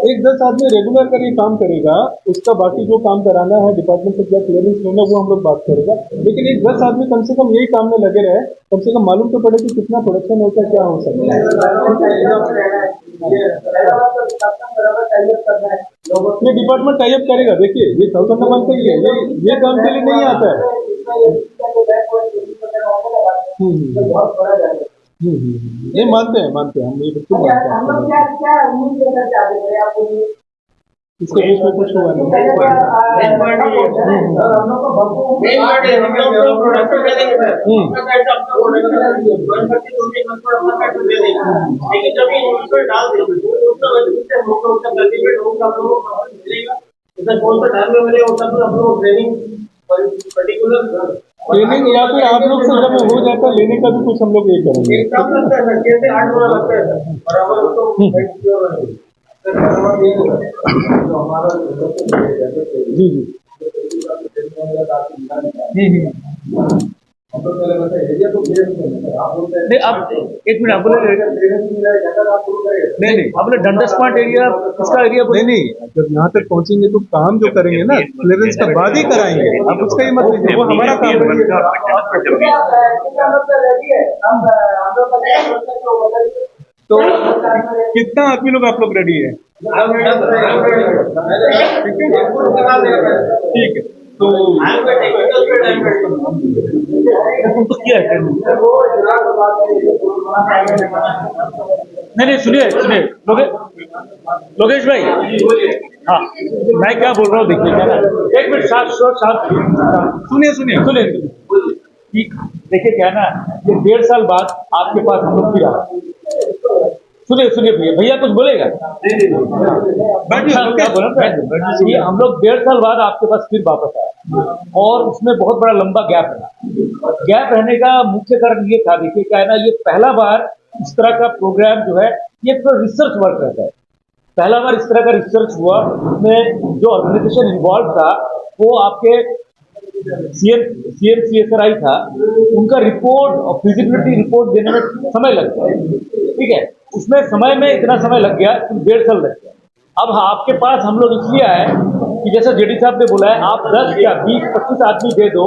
एक 10 आदमी रेगुलर कर ये काम करेगा, उसका बाकी जो काम कराना है डिपार्टमेंट से क्या क्लियरेंस लेना वो हम लोग बात करेगा। लेकिन एक 10 आदमी कम से कम यही काम में लगे रहे, कम से कम मालूम तो पड़े कि कितना प्रोडक्शन होता है, क्या हो सकता है। ये डिपार्टमेंट टाई अप करेगा, देखिए ये 1000 मंथ से ही है, ये काम के लिए नहीं आता है। नहीं मानते हैं हम ये बिल्कुल मानते हैं। इसके बीच में कुछ हुआ नहीं। ट्रेनिंग या फिर आप लोग से जब हो जाता है लेने का भी कुछ हम लोग ये करेंगे। जी जी तो पहले बताइए एरिया तो क्लियर नहीं है आप बोलते हैं नहीं आप एक मिनट आप बोले आप शुरू करें नहीं नहीं आप बोले डंडा स्पॉट एरिया किसका एरिया बोले नहीं नहीं, जब यहाँ तक पहुंचेंगे तो काम जो करेंगे ना क्लियरेंस का बाद ही कराएंगे, आप उसका ही मत लीजिए, वो हमारा काम है। तो कितना आदमी लोग आप लोग रेडी है? ठीक है, तो किया है नहीं नहीं सुनिए सुनिए लोकेश भाई हाँ मैं क्या बोल रहा हूँ देखिए क्या ना एक मिनट साथ सुनिए सुनिए सुनिए ठीक देखिए क्या ना ये 1.5 साल बाद आपके पास हम लोग फिर आए सुनिए सुनिए भैया भैया कुछ बोलेगा क्या बोला ये हम लोग 1.5 साल बाद आपके पास फिर वापस आए और उसमें बहुत बड़ा लंबा गैप रहा गैप रहने का मुख्य कारण ये था देखिए क्या है ना ये पहला बार इस तरह का प्रोग्राम जो है ये पूरा रिसर्च वर्क रहता है पहला बार इस तरह का रिसर्च हुआ उसमें जो ऑर्गेनाइजेशन इन्वॉल्व था वो आपके CMCSRI था उनका रिपोर्ट और फिजिबिलिटी रिपोर्ट देने में समय लगता है ठीक है उसमें समय में इतना समय लग गया कि 1.5 साल लग गया अब आपके पास हम लोग इसलिए आए कि जैसा जेडी साहब ने बोला है आप 10 या 20 25 आदमी दे दो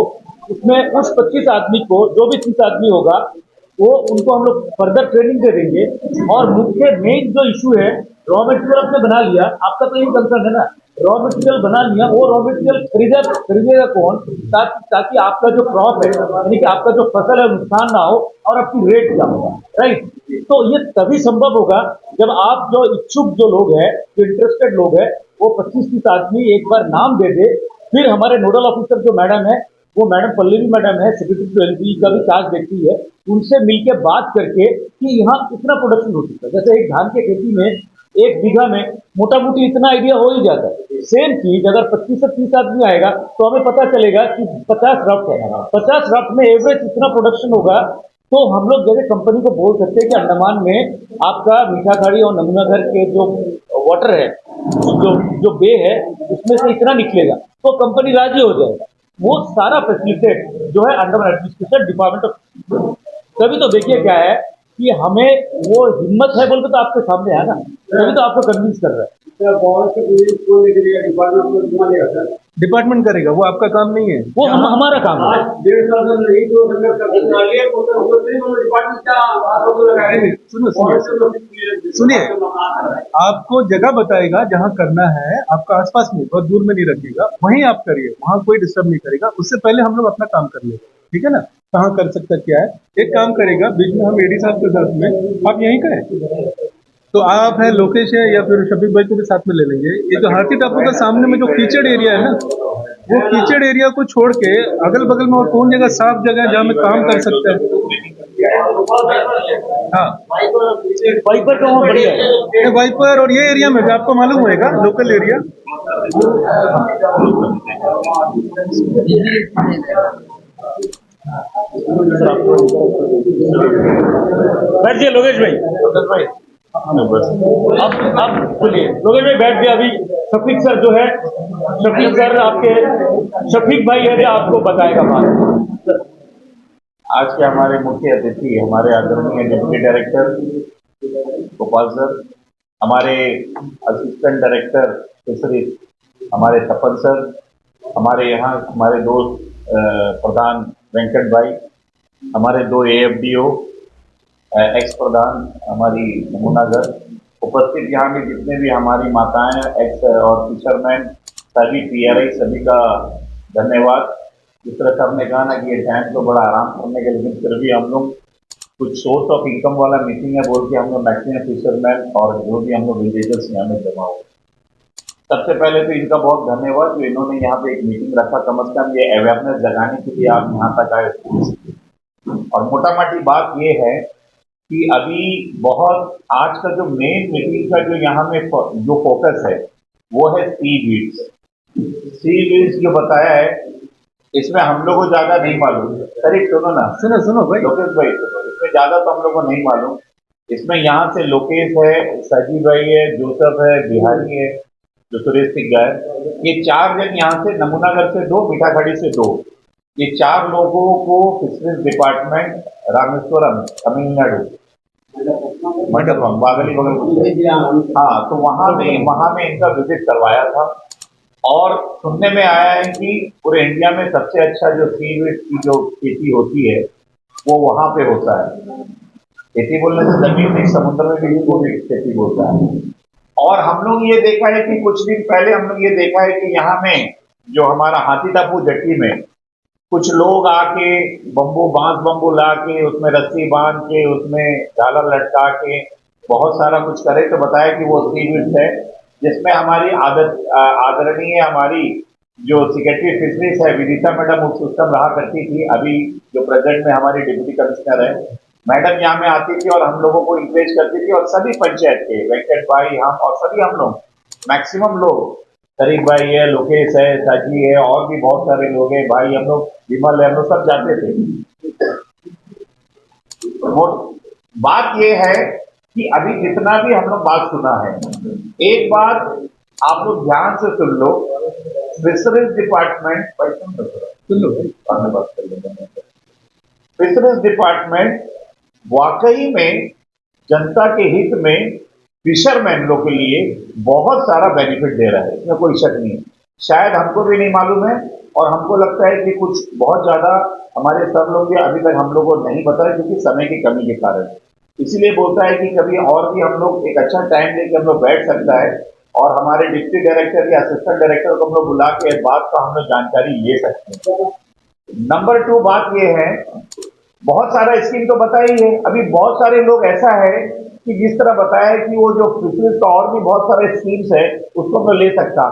उसमें उस 25 आदमी को जो भी 30 आदमी होगा वो उनको हम लोग फर्दर ट्रेनिंग दे देंगे और मुख्य मेन जो इशू है रॉ मटेरियल आपने बना लिया आपका तो यही कंसर्न है ना रॉ मटेरियल बना लिया वो रॉ मटेरियल खरीदेगा कौन ताकि आपका जो क्रॉप है यानी कि आपका जो फसल है नुकसान ना हो और आपकी रेट क्या होगा राइट तो ये तभी संभव होगा जब आप जो इच्छुक जो लोग हैं जो इंटरेस्टेड लोग हैं वो 25-30 आदमी एक बार नाम दे दे फिर हमारे नोडल ऑफिसर जो मैडम है वो मैडम पल्लवी मैडम है सेक्रेटरी टू एलपी का भी चार्ज देखती है उनसे मिलकर बात करके कि यहाँ कितना प्रोडक्शन हो सकता है जैसे एक धान की खेती में 1 बीघा में मोटा मोटी इतना आइडिया हो ही जाता है सेम चीज अगर 25 से 30 आदमी आएगा तो हमें पता चलेगा कि 50 रफ्ट है 50 रफ्ट में एवरेज इतना प्रोडक्शन होगा तो हम लोग जैसे कंपनी को बोल सकते हैं कि अंडमान में आपका मीठाखाड़ी और नमूनागढ़ के जो वाटर है जो बे है उसमें से इतना निकलेगा तो कंपनी राजी हो जाएगा वो सारा फैसिलिटेट जो है अंडमान एडमिनिस्ट्रेशन डिपार्टमेंट ऑफ तभी तो देखिए क्या है कि हमें वो हिम्मत है बोल के तो आपके सामने है ना तभी तो आपको कन्विंस कर रहा है डिपार्टमेंट करेगा वो आपका काम नहीं है वो हमारा काम है 1.5 साल में नहीं तो डिपार्टमेंट सुनिए आपको जगह बताएगा जहाँ करना है आपका आसपास में बहुत दूर में नहीं रखिएगा वहीं आप करिए वहाँ कोई डिस्टर्ब नहीं करेगा उससे पहले हम लोग अपना काम कर लेंगे ठीक है ना कहाँ कर सकता क्या है एक काम करेगा बीच में हम एडी साहब के साथ में आप यहीं करें तो आप है लोकेश है या फिर शफीक भाई को भी साथ में ले लेंगे ये जो हाथी टापू का सामने में जो कीचड़ एरिया है ना वो कीचड़ एरिया को छोड़ के अगल बगल में और कौन जगह साफ जगह है जहाँ में काम कर सकते हैं हाँ वाइपर का वहाँ बढ़िया है वाइपर और ये एरिया में भी आपको मालूम होएगा लोकल एरिया बैठिए लोकेश भाई अब सुनिए लोकेश भाई बैठ गया अभी शफीक सर जो है शफीक सर आपके शफीक भाई है जो आपको बताएगा बात आज के हमारे मुख्य अतिथि हमारे आदरणीय डिप्टी डायरेक्टर गोपाल सर हमारे असिस्टेंट डायरेक्टर फिशरीज हमारे तपन सर हमारे यहाँ हमारे दोस्त प्रधान वेंकट भाई हमारे 2 AFDO एक्स प्रधान हमारी नमूनागढ़ उपस्थित यहाँ में जितने भी हमारी माताएं एक्स और फिशरमैन सभी PRI सभी का धन्यवाद। जिस तरह से हमने कहा ना कि ये टाइम तो बड़ा आराम करने के लेकिन फिर भी हम लोग कुछ सोर्स ऑफ इनकम वाला मीटिंग है बोल के हम लोग मैक्सिमम फिशरमैन और जो भी हम लोग विलेजर्स यहाँ में जमा हुए। सबसे पहले तो इनका बहुत धन्यवाद जो इन्होंने यहाँ पे एक मीटिंग रखा कम से कम ये अवेयरनेस जगाने के लिए आप यहाँ तक आए। और मोटा मोटी बात ये है कि अभी बहुत आज का जो मेन मीटिंग का जो यहाँ में जो फोकस है वो है सी-वीड्स जो बताया है इसमें हम लोग को ज्यादा नहीं मालूम। सर सुनो ना सुनो भाई लोकेश भाई सुनो इसमें ज्यादा तो हम लोग को नहीं मालूम। इसमें यहाँ से लोकेश है सजी भाई है जोसफ है बिहारी है जो सुरेश सिंह है ये 4 जन यहाँ से नमूनागढ़ से 2 मीठाखाड़ी से 2 ये 4 लोगों को फिशरीज डिपार्टमेंट रामेश्वरम तमिलनाडु मंडपम बागली बगल, हाँ, तो वहाँ में इनका विजिट करवाया था। और सुनने में आया है कि पूरे इंडिया में सबसे अच्छा जो सीवीड की जो खेती होती है वो वहाँ पे होता है। खेती बोलने से जमीन नहीं, समुद्र में भी इसको भी खेती बोलता है। और हम लोग ये देखा है कि कुछ दिन पहले हम लोग ये देखा है कि यहाँ में जो हमारा हाथी टापू जेट्टी में कुछ लोग आके बांस बम्बू ला के उसमें रस्सी बांध के उसमें झालर लटका के बहुत सारा कुछ करे, तो बताया कि वो सीवीड है, जिसमें हमारी आदरणीय हमारी जो सेक्रेटरी फिशरीज है विदिता मैडम उस सिस्टम रहा करती थी। अभी जो प्रेजेंट में हमारी डिप्टी कमिश्नर है मैडम यहाँ में आती थी और हम लोगों को इंकरेज करती थी। और सभी पंचायत के वेंकट भाई हम और सभी हम लोग मैक्सिमम लोग, शरीफ भाई है, लोकेश है, साजी है, और भी बहुत सारे लोग हैं, भाई हम लोग विमल है, हम लोग सब जाते थे। और बात ये है कि अभी जितना भी हम लोग बात सुना है, एक बात आप लोग ध्यान से सुन लो, फिशरीज डिपार्टमेंट फिशरीज डिपार्टमेंट वाकई में जनता के हित में फिशरमैन लोग के लिए बहुत सारा बेनिफिट दे रहा है, इसमें कोई शक नहीं है। शायद हमको भी नहीं मालूम है और हमको लगता है कि कुछ बहुत ज्यादा हमारे सब लोग भी अभी तक हम लोग को नहीं पता है, क्योंकि समय की कमी के कारण। इसीलिए बोलता है कि कभी और भी हम लोग एक अच्छा टाइम लेके हम लोग बैठ सकता है और हमारे डिप्टी डायरेक्टर या असिस्टेंट डायरेक्टर को हम लोग बुला के इस बात का हम लोग जानकारी ले सकते हैं। नंबर 2 बात ये है, बहुत सारा स्कीम तो बताई है, अभी बहुत सारे लोग ऐसा है कि जिस तरह बताया है कि वो जो फिशरीज का और भी बहुत सारे स्कीम्स है उसको मैं ले सकता।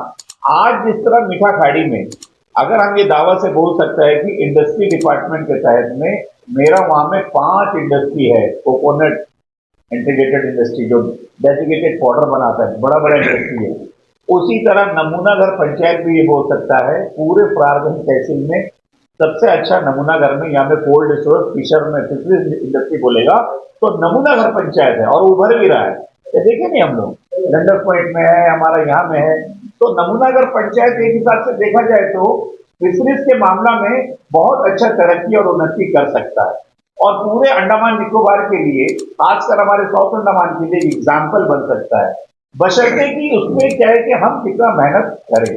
आज जिस तरह मीठा खाड़ी में अगर हम ये दावा से बोल सकते हैं कि इंडस्ट्री डिपार्टमेंट के तहत में मेरा वहां में 5 इंडस्ट्री है, कोकोनट इंटीग्रेटेड इंडस्ट्री जो डेडिकेटेड पाउडर बनाता है, बड़ा बड़ा इंडस्ट्री है। उसी तरह नमूनाघर पंचायत भी ये बोल सकता है पूरे प्रारगंज तहसील में सबसे अच्छा नमूनाघर में, यहाँ पे कोल्ड स्टोरेज फिशर में फिशरीज इंडस्ट्री बोलेगा तो नमूनाघर पंचायत है और उभर भी रहा है। ये देखे नहीं हम लोग लंडर पॉइंट में है, हमारा यहाँ में है, तो नमूनाघर पंचायत एक हिसाब से देखा जाए तो फिशरीज के मामला में बहुत अच्छा तरक्की और उन्नति कर सकता है और पूरे अंडमान निकोबार के लिए, खासकर हमारे साउथ अंडमान के लिए एग्जाम्पल बन सकता है, बशर्ते कि उसमें क्या है कि हम कितना मेहनत करें।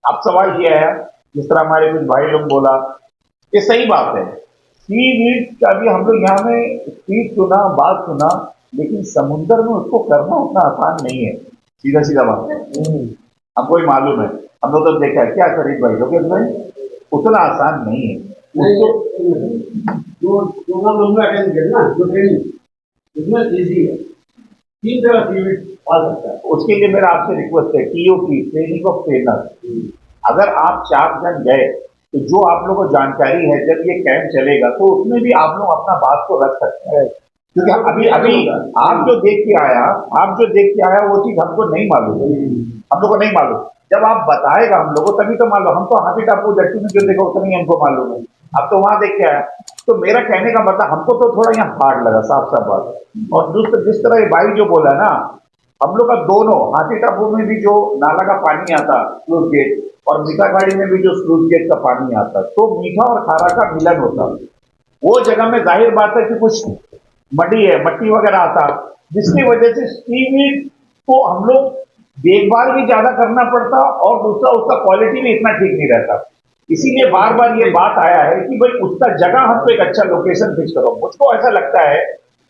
अब सवाल यह है, जिस तरह हमारे कुछ भाई लोग बोला, ये सही बात है, सीवीड का भी हम लोग यहाँ में स्पीच सुना, बात सुना, लेकिन समुद्र में उसको करना उतना आसान नहीं है। सीधा सीधा बात है, हमको ही मालूम है, हम लोग तो देखा है क्या शरीफ भाई लोकेश भाई, उतना आसान नहीं है। जो अटेंड किया ना जो ट्रेनिंग उसमें इजी है, 3 तरह सीवीड पा सकता है। उसके लिए मेरा आपसे रिक्वेस्ट है, टीओटी ट्रेनिंग ऑफ ट्रेनर, अगर आप 4 जन गए तो जो आप लोगों को जानकारी है जब ये कैंप चलेगा तो उसमें भी आप लोग अपना बात को रख सकते हैं, क्योंकि अभी अभी आप जो देख के आया वो चीज हमको नहीं मालूम, हम लोग को नहीं मालूम। जब आप बताएगा हम लोगों तभी तो मालूम, हम तो हाथी टापू जेट्टी में जो देखा उतना ही हमको मालूम है, अब तो वहां देख के आया। तो मेरा कहने का मतलब हमको तो थोड़ा यहाँ हार्ड लगा, साफ साफ बात। और जिस तरह ये भाई जो बोला ना, हम लोग का दोनों हाथी टापू में भी जो नाला का पानी आता स्लूइस गेट और मीठा खाड़ी में भी जो स्लूइस गेट का पानी आता, तो मीठा और खारा का मिलन होता। वो जगह में जाहिर बात है कि कुछ मट्टी वगैरह आता, जिसकी वजह से सीवीड को हम लोग देखभाल भी ज्यादा करना पड़ता और दूसरा उसका क्वालिटी भी इतना ठीक नहीं रहता। इसीलिए बार बार ये बात आया है कि भाई उसका जगह हमको एक अच्छा लोकेशन फिक्स करो। मुझको ऐसा लगता है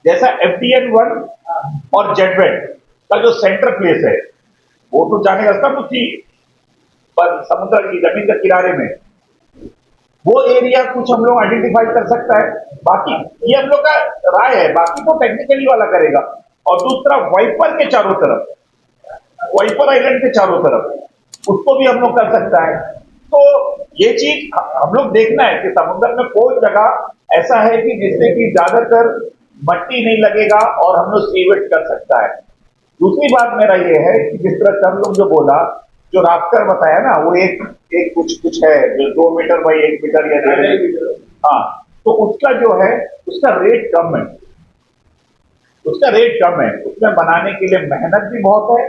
जैसा FDN 1 और जेडवेट का जो सेंटर प्लेस है, वो तो जाने रास्ता तो थी पर समुद्र की जमीन के किनारे में वो एरिया कुछ हम लोग आइडेंटिफाई कर सकता है। बाकी ये हम लोग का राय है, बाकी तो टेक्निकली वाला करेगा। और दूसरा वाइपर के चारों तरफ, वाइपर आइलैंड के चारों तरफ उसको भी हम लोग कर सकता है। तो ये चीज हम लोग देखना है कि समुद्र में कोई जगह ऐसा है कि जिससे कि ज्यादातर मट्टी नहीं लगेगा और हम लोग सीवेट कर सकता है। दूसरी बात मेरा ये है कि जिस तरह सब लोग जो बोला, जो राफ्टर बताया ना, वो एक कुछ है जो 2 मीटर बाई 1 मीटर या 1.5 मीटर, हाँ, तो उसका जो है उसका रेट कम है, उसमें बनाने के लिए मेहनत भी बहुत है,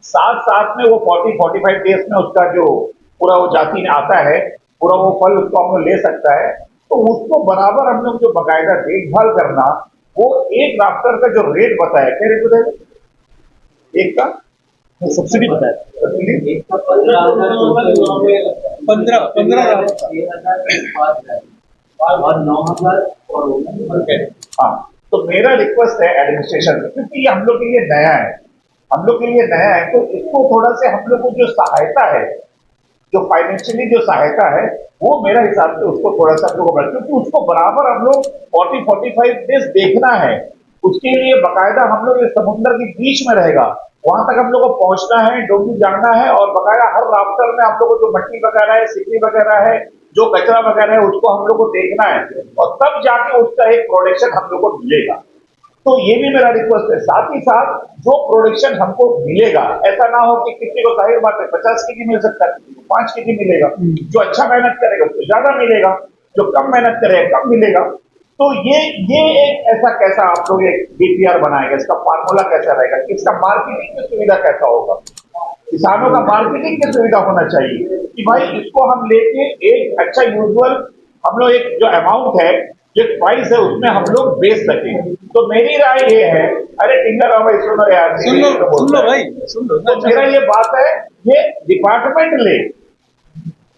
साथ साथ में वो 40-45 डेज में उसका जो पूरा वो जाति आता है पूरा वो फल उसको हम लोग ले सकता है, तो उसको बराबर हम लोग जो बाकायदा देखभाल करना, वो एक राफ्टर का जो रेट बताया, क्या रेट बताया एक का सब्सिडी बताया सब्सिडी? 15 और 9,000 और हाँ, तो मेरा रिक्वेस्ट है एडमिनिस्ट्रेशन से, क्योंकि ये हम लोग के लिए नया है, हम लोग के लिए नया है, तो इसको थोड़ा से हम लोग को जो सहायता है, जो फाइनेंशियली जो सहायता है, वो मेरा हिसाब से उसको थोड़ा सा हम लोग को क्योंकि उसको बराबर हम लोग 40-45 डेज देखना है, उसके लिए बाकायदा हम लोग इस समुद्र के बीच में रहेगा, वहां तक हम लोग को पहुंचना है, डोंगी जाना है, और बाकायदा हर राफ्टर में हम लोग को जो मट्टी वगैरह है, सिकड़ी वगैरह है, जो कचरा वगैरह है, उसको हम लोग को देखना है, और तब जाके उसका एक प्रोडक्शन हम लोग को मिलेगा। तो ये भी मेरा रिक्वेस्ट है, साथ ही साथ जो प्रोडक्शन हमको मिलेगा, ऐसा ना हो कि किसी को, जाहिर बात है 50 केजी मिल सकता है, किसी को 5 केजी मिलेगा, जो अच्छा मेहनत करेगा उसको ज्यादा मिलेगा, जो कम मेहनत करेगा कम मिलेगा। तो ये एक ऐसा कैसा आप लोग एक डीपीआर बनाएगा, इसका फार्मूला कैसा रहेगा, इसका मार्केटिंग की सुविधा कैसा होगा, किसानों का मार्केटिंग की सुविधा होना चाहिए कि भाई इसको हम लेके एक अच्छा यूजुअल हम लोग एक जो अमाउंट है, जो प्राइस है, उसमें हम लोग बेच सकें। तो मेरी राय ये है, अरे टिंगर भाई सुनो यार, सुन लो भाई, सुन लो। तो मेरा ये बात है, ये डिपार्टमेंट ले,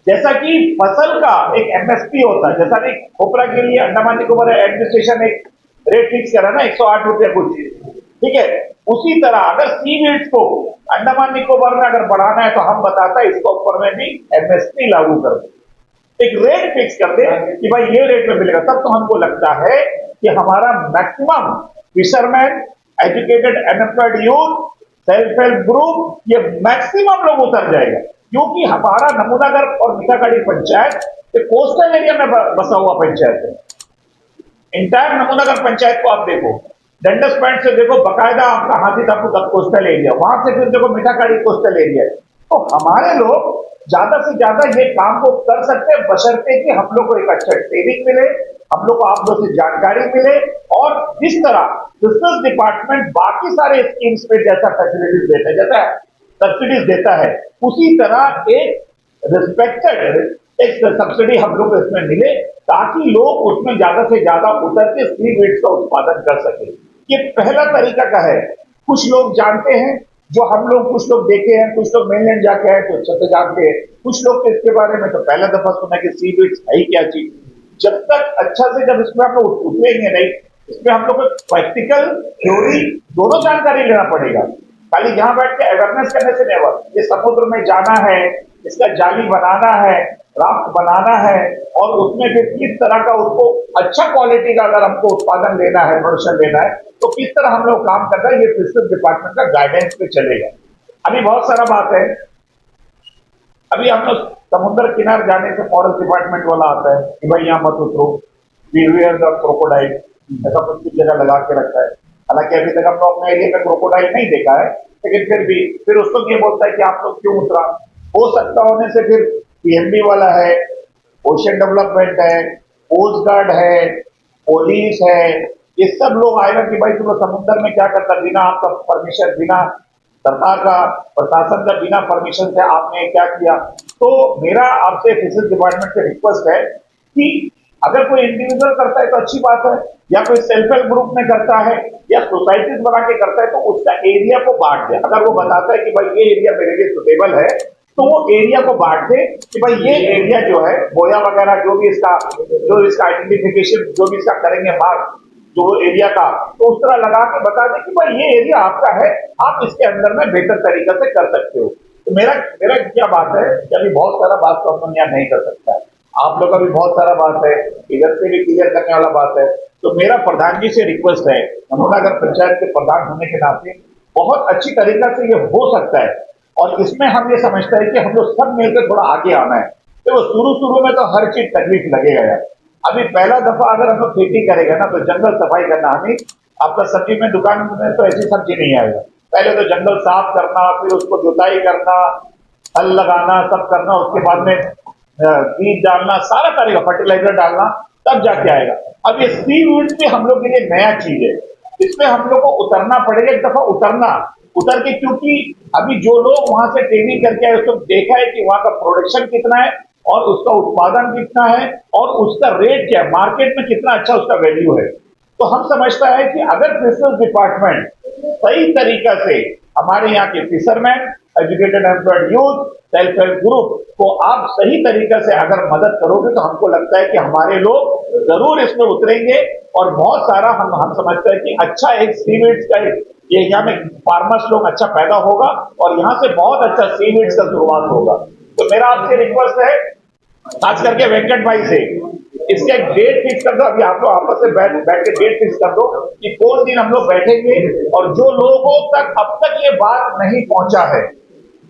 जैसा कि फसल का एक एमएसपी होता है, जैसा कि खोपरा के लिए अंडमान निकोबार एडमिनिस्ट्रेशन एक रेट फिक्स करा ना 108 रुपया कुछ, ठीक है, उसी तरह अगर सीवीड्स को अंडमान निकोबार में अगर बढ़ाना है, तो हम बताता है इसको ऊपर में भी एमएसपी लागू कर दे, एक रेट फिक्स कर दे कि भाई ये रेट में मिलेगा, तब तो हमको लगता है कि हमारा maximum fisherman, educated unemployed youth, self help group, ये मैक्सिमम लोग उतर जाएगा, क्योंकि हमारा नमूनागढ़ और मीठाखाड़ी पंचायत ये कोस्टल एरिया में बसा हुआ पंचायत है। इंटायर नमूनागढ़ पंचायत को आप देखो, डंडस पॉइंट से देखो बकायदा आपका हाथी टापू का कोस्टल एरिया, वहां से फिर देखो मीठाखाड़ी कोस्टल एरिया है। तो हमारे लोग ज्यादा से ज्यादा ये काम को कर सकते हैं, बशर्ते कि हम लोग को एक अच्छा ट्रेनिंग मिले, हम लोग को आप लोग से जानकारी मिले, और जिस तरह बिजनेस डिपार्टमेंट बाकी सारे स्कीम्स पे जैसा फैसिलिटीज देता है, जैसा सब्सिडीज देता है, उसी तरह एक रिस्पेक्टेड एक सब्सिडी हम लोग को इसमें मिले, ताकि लोग उसमें ज्यादा से ज्यादा उतर के सीवीड्स का उत्पादन कर सके। ये पहला तरीका का है। कुछ लोग जानते हैं, जो हम लोग कुछ लोग देखे हैं, कुछ लोग मेनलैंड जाके आए तो अच्छे से जानते हैं, कुछ लोग तो इसके बारे में तो पहला दफा सुना कि सीवीड्स है ही क्या चीज। जब तक अच्छा से जब इसमें हम लोग उतरेंगे नहीं, इसमें हम लोग को प्रैक्टिकल थ्योरी दोनों जानकारी लेना पड़ेगा। खाली यहाँ बैठ के अवेयरनेस करने से नहीं होगा, ये समुद्र में जाना है, इसका जाली बनाना है, राफ्ट बनाना है, और उसमें फिर किस तरह का उसको अच्छा क्वालिटी का अगर हमको उत्पादन लेना है, प्रोडक्शन लेना है, तो किस तरह हम लोग काम कर रहे हैं, ये फिशरीज डिपार्टमेंट का गाइडेंस पे चलेगा। अभी बहुत सारा बात है, अभी हम लोग समुद्र किनारे जाने से फॉरेस्ट डिपार्टमेंट वाला आता है कि भाई यहाँ मत उतरो, बीवियर द क्रोकोडाइल, ऐसा कुछ जगह लगा के रखा है। हालांकि अभी तक हम लोग अपने एरिया में क्रोकोडाइल नहीं देखा है, लेकिन फिर भी फिर उसको ये बोलता है कि आप लोग क्यों उतरा। हो सकता होने से फिर पीएनबी वाला है, ओशन डेवलपमेंट है, कोस्ट गार्ड है, पुलिस है, ये सब लोग आएगा कि भाई तुम समुद्र में क्या करता, बिना आपका परमिशन, बिना सरकार का प्रशासन का बिना परमिशन से आपने क्या किया। तो मेरा आपसे फिशरीज डिपार्टमेंट से रिक्वेस्ट है कि अगर कोई इंडिविजुअल करता है तो अच्छी बात है, या कोई सेल्फ हेल्प ग्रुप में करता है, या सोसाइटीज बना के करता है, तो उसका एरिया को बांट दे। अगर वो बताता है कि भाई ये एरिया मेरे लिए सुटेबल है, तो वो एरिया को बांट दे कि भाई ये एरिया जो है बोया वगैरह जो भी इसका आइडेंटिफिकेशन जो भी इसका करेंगे मार्क जो एरिया का, तो उस तरह लगा के बता दे कि भाई ये एरिया आपका है, आप इसके अंदर में बेहतर तरीके से कर सकते हो। तो मेरा क्या बात है कि अभी बहुत सारा बात तो हम यहाँ नहीं कर सकता है, आप लोग का भी बहुत सारा बात है, इधर से भी क्लियर करने वाला बात है। तो मेरा प्रधान जी से रिक्वेस्ट है, नमूनागढ़ पंचायत के प्रधान होने के नाते बहुत अच्छी तरीका से ये हो सकता है, और इसमें हम ये समझते हैं कि हम लोग सब मिलकर थोड़ा आगे आना है। तो शुरू में तो हर चीज तकलीफ लगेगा यार। अभी पहला दफा अगर हम लोग खेती करेगा ना, तो जंगल सफाई करना, हमें आपका सब्जी में दुकान में तो ऐसी सब्जी नहीं आएगा, पहले तो जंगल साफ करना, फिर उसको जुताई करना, हल लगाना, सब करना, उसके बाद में बीज डालना, सारा करेगा, फर्टिलाइजर डालना, तब जाके आएगा। अब ये सीवीड्स भी हम लोग के लिए नया चीज है, इसमें हम लोग को उतरना पड़ेगा, एक दफा उतर के, क्योंकि अभी जो लोग वहां से ट्रेनिंग करके आए उसको देखा है कि वहां का प्रोडक्शन कितना है, और उसका उत्पादन कितना है और उसका रेट क्या है, मार्केट में कितना अच्छा उसका वैल्यू है। तो हम समझता है कि अगर फिशर्स डिपार्टमेंट सही तरीका से हमारे यहाँ के fisherman, educated employed youth, self help group को आप सही तरीका से अगर मदद करोगे तो हमको लगता है कि हमारे लोग जरूर इसमें उतरेंगे और बहुत सारा हम समझते हैं कि अच्छा एक सीवीड्स का ये यहाँ में फार्मर्स लोग अच्छा पैदा होगा और यहाँ से बहुत अच्छा सीवीड्स का शुरुआत होगा। तो मेरा आपसे रिक्वेस्ट है, खास करके वेंकट भाई से, इसका एक डेट फिक्स कर दो। अभी आप लोग आपस में बैठ के डेट फिक्स कर दो कि कौन दिन हम लोग बैठेंगे और जो लोगों तक अब तक ये बात नहीं पहुंचा है,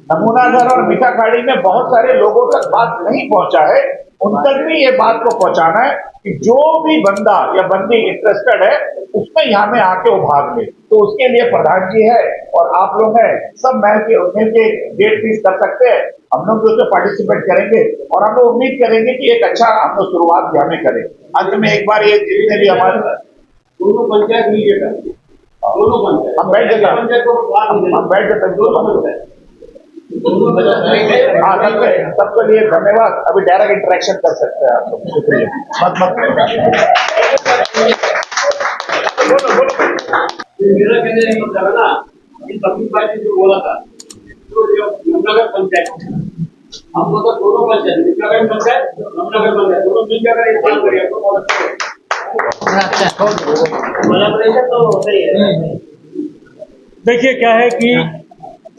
नमूनाघर और मीठाखाड़ी में बहुत सारे लोगों तक बात नहीं पहुंचा है, उन तक भी ये बात को पहुंचाना है कि जो भी बंदा या बंदी इंटरेस्टेड है उसमें यहाँ में आके वो भाग ले। तो उसके लिए प्रधान जी है और आप लोग हैं, सब मिल के डेट फिक्स कर सकते हैं। हम लोग उसमें पार्टिसिपेट करेंगे और हम लोग उम्मीद करेंगे कि एक अच्छा हम लोग शुरुआत यहाँ में करें। अंत में एक बार ये जितने भी हमारे दोनों पंचायत मीडिएटर, दोनों पंचायत हम बैठ जाते दोनों पंचायत। हाँ, सबके लिए धन्यवाद। अभी डायरेक्ट इंटरेक्शन कर सकते हैं आप लोग। शुक्रिया। मेरा कहने का मतलब है ना, इन सभी बातें जो बोला था, तो जो नगर पंचायत, हम लोग तो दोनों पंचायत, नगर पंचायत, नगर पंचायत, दोनों मिलकर अगर एक काम करें तो बहुत अच्छा है। कोलैबोरेशन तो सही है। देखिए क्या है कि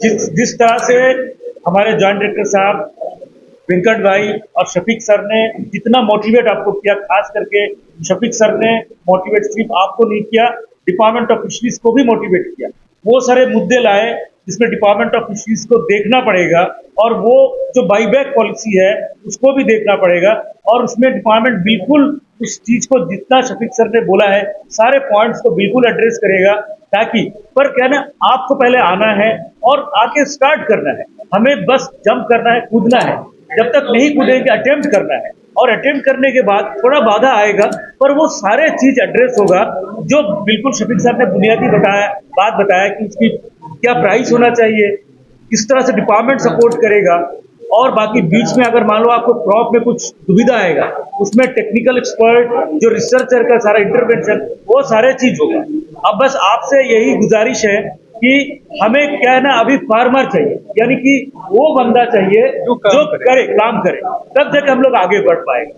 जिस तरह से हमारे जॉइंट डायरेक्टर साहब वेंकट भाई और शफीक सर ने जितना मोटिवेट आपको किया, खास करके शफीक सर ने मोटिवेट सिर्फ आपको नहीं किया, डिपार्टमेंट ऑफ फिशरीज को भी मोटिवेट किया। वो सारे मुद्दे लाए जिसमें डिपार्टमेंट ऑफ फिशरीज को देखना पड़ेगा और वो जो बाईबैक पॉलिसी है उसको भी देखना पड़ेगा और उसमें डिपार्टमेंट बिल्कुल उस चीज को जितना शफीक सर ने बोला है सारे पॉइंट्स को बिल्कुल एड्रेस करेगा। ताकि पर क्या ना, आपको पहले आना है और आके स्टार्ट करना है, हमें बस जंप करना है, कूदना है। जब तक नहीं कूदेंगे अटेम्प्ट करना है और अटेम्प्ट करने के बाद थोड़ा बाधा आएगा पर वो सारे चीज एड्रेस होगा जो बिल्कुल शफीक साहब ने बुनियादी बात बताया कि उसकी क्या प्राइस होना चाहिए, किस तरह से डिपार्टमेंट सपोर्ट करेगा और बाकी बीच में अगर मान लो आपको क्रॉप में कुछ दुविधा आएगा उसमें टेक्निकल एक्सपर्ट जो रिसर्चर का सारा इंटरवेंशन वो सारे चीज होगा। अब बस आपसे यही गुजारिश है कि हमें क्या है ना, अभी फार्मर चाहिए, यानी कि वो बंदा चाहिए जो करे काम करे, तब जाके हम लोग आगे बढ़ पाएंगे।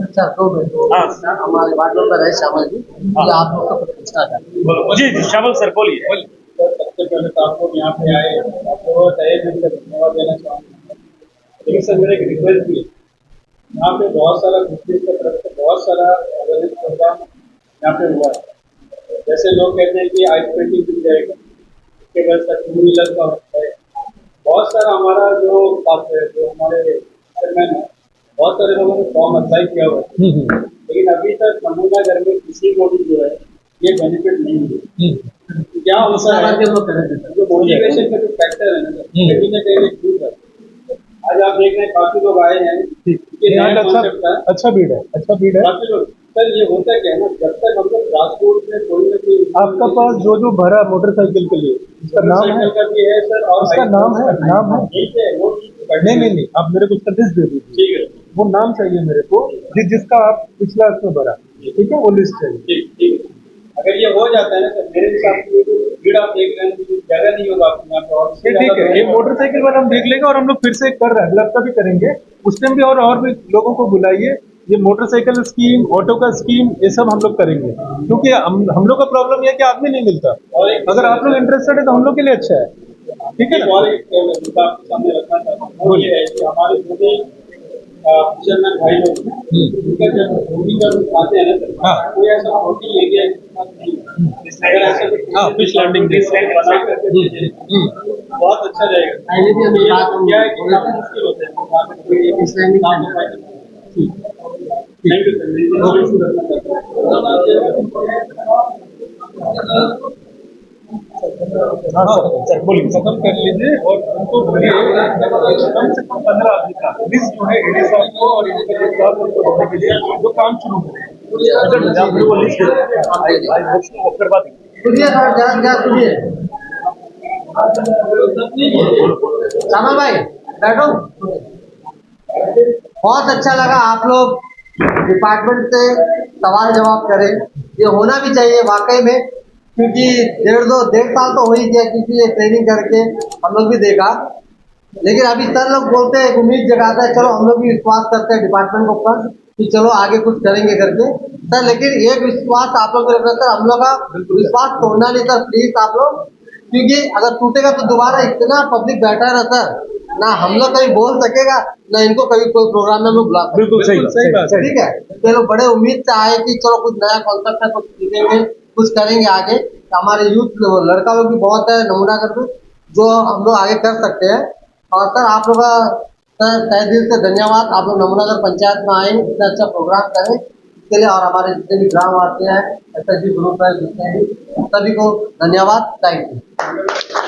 अच्छा तो हाँ हमारे वार्ड मेंबर है श्यामल जी, ये आप लोग का प्रतिष्ठा है। जी जी श्यामल सर बोलिए। सबसे पहले तो आप लोग यहाँ पे आए, आपको तहे दिल से धन्यवाद देना चाहूँगा। लेकिन सर मेरा एक रिक्वेस्ट भी है, यहाँ पे बहुत सारा बिजनेस की तरफ से बहुत सारा अवेयरनेस प्रोग्राम यहाँ पे हुआ है। जैसे लोग कहते हैं कि आइस पेंटिंग मिल जाएगा, उसके बाद सर टू व्हीलर का होता है, बहुत सारा हमारा जो हमारे चेयरमैन है, बहुत सारे लोगों ने फॉर्म अप्लाई किया हुआ है, लेकिन अभी तक नमूनाघर में किसी को भी जो है ये बेनिफिट नहीं है। क्या होता है जो मोटिवेशन का जो फैक्टर है ना सर, कहीं ना कहीं छूट है। आज आप देख रहे हैं काफी लोग आए हैं, अच्छा भीड़ है, अच्छा भीड़ है। काफी लोग सर, ये होता क्या है ना, जब तक हम लोग ट्रांसपोर्ट में कोई ना कोई आपका पास जो भरा मोटरसाइकिल के लिए उसका नाम है, का भी है सर, और उसका नाम है ठीक है वो नहीं आप मेरे को उसका लिस्ट दे दीजिए। ठीक है, वो नाम चाहिए मेरे को जिसका आप पिछला उसमें भरा, ठीक है, वो लिस्ट चाहिए। ठीक है। अगर ये हो जाता है ना सर, मेरे हिसाब से भीड़ आप देख रहे हैं जगह नहीं होगा आपके यहाँ पे, और ठीक है, ये मोटरसाइकिल वाला हम देख लेंगे और हम लोग फिर से कर रहे हैं, अगला हफ्ता भी करेंगे, उस टाइम भी और भी लोगों को बुलाइए। ये मोटरसाइकिल स्कीम, ऑटो का स्कीम, ये सब हम लोग करेंगे, क्योंकि हम लोग का प्रॉब्लम यह है कि आदमी नहीं मिलता। अगर आप लोग इंटरेस्टेड है तो हम लोग के लिए अच्छा है, ठीक है ना। और एक मुद्दा आपके सामने रखना चाहता हूँ, वो ये है कि हमारे जो भी फिशरमैन भाई लोग उनका जब धोनी जब आते हैं ना सर, कोई ऐसा होटल ले गया अगर ऐसा फिश लैंडिंग बहुत अच्छा रहेगा। क्या है कि काफी मुश्किल होता है। थैंक यू सर बोलिए। खत्म कर लीजिए और उनको बोलिए कम से कम 15 आदमी का लिस्ट जो है एडी साहब को और इंस्पेक्टर साहब को देने के लिए जो काम शुरू करें। श्यामल भाई बैठो। बहुत अच्छा लगा आप लोग डिपार्टमेंट से सवाल जवाब करें, ये होना भी चाहिए वाकई में, क्योंकि 1.5 साल तो हो ही गया, क्योंकि ये ट्रेनिंग करके हम लोग भी देखा, लेकिन अभी सर लोग बोलते हैं, एक उम्मीद जगाता है, चलो हम लोग भी विश्वास करते हैं डिपार्टमेंट के ऊपर कि चलो आगे कुछ करेंगे करके सर। लेकिन एक विश्वास आप लोग को सर, हम लोग का विश्वास तोड़ना नहीं सर, प्लीज आप लोग, क्योंकि अगर टूटेगा तो दोबारा इतना पब्लिक बैठा है ना सर, ना हम लोग कभी बोल सकेगा, ना इनको कभी कोई प्रोग्राम में हम लोग बुला सकते। बिल्कुल सही बात है। ठीक है, ये लोग बड़े उम्मीद से आए कि चलो कुछ नया कॉन्सेप्ट है, कुछ सीखेंगे, कुछ करेंगे आगे। हमारे यूथ लड़का लोग भी बहुत है नमूना करके, जो हम लोग आगे कर सकते हैं। और सर आप लोग का सर तहे दिल से धन्यवाद, आप लोग नमूनागढ़ पंचायत में आए, इतना अच्छा प्रोग्राम करें इसके लिए, और हमारे जितने भी ग्रामवासी हैं, SSG ग्रुप है, जितने भी, सभी को धन्यवाद, थैंक यू।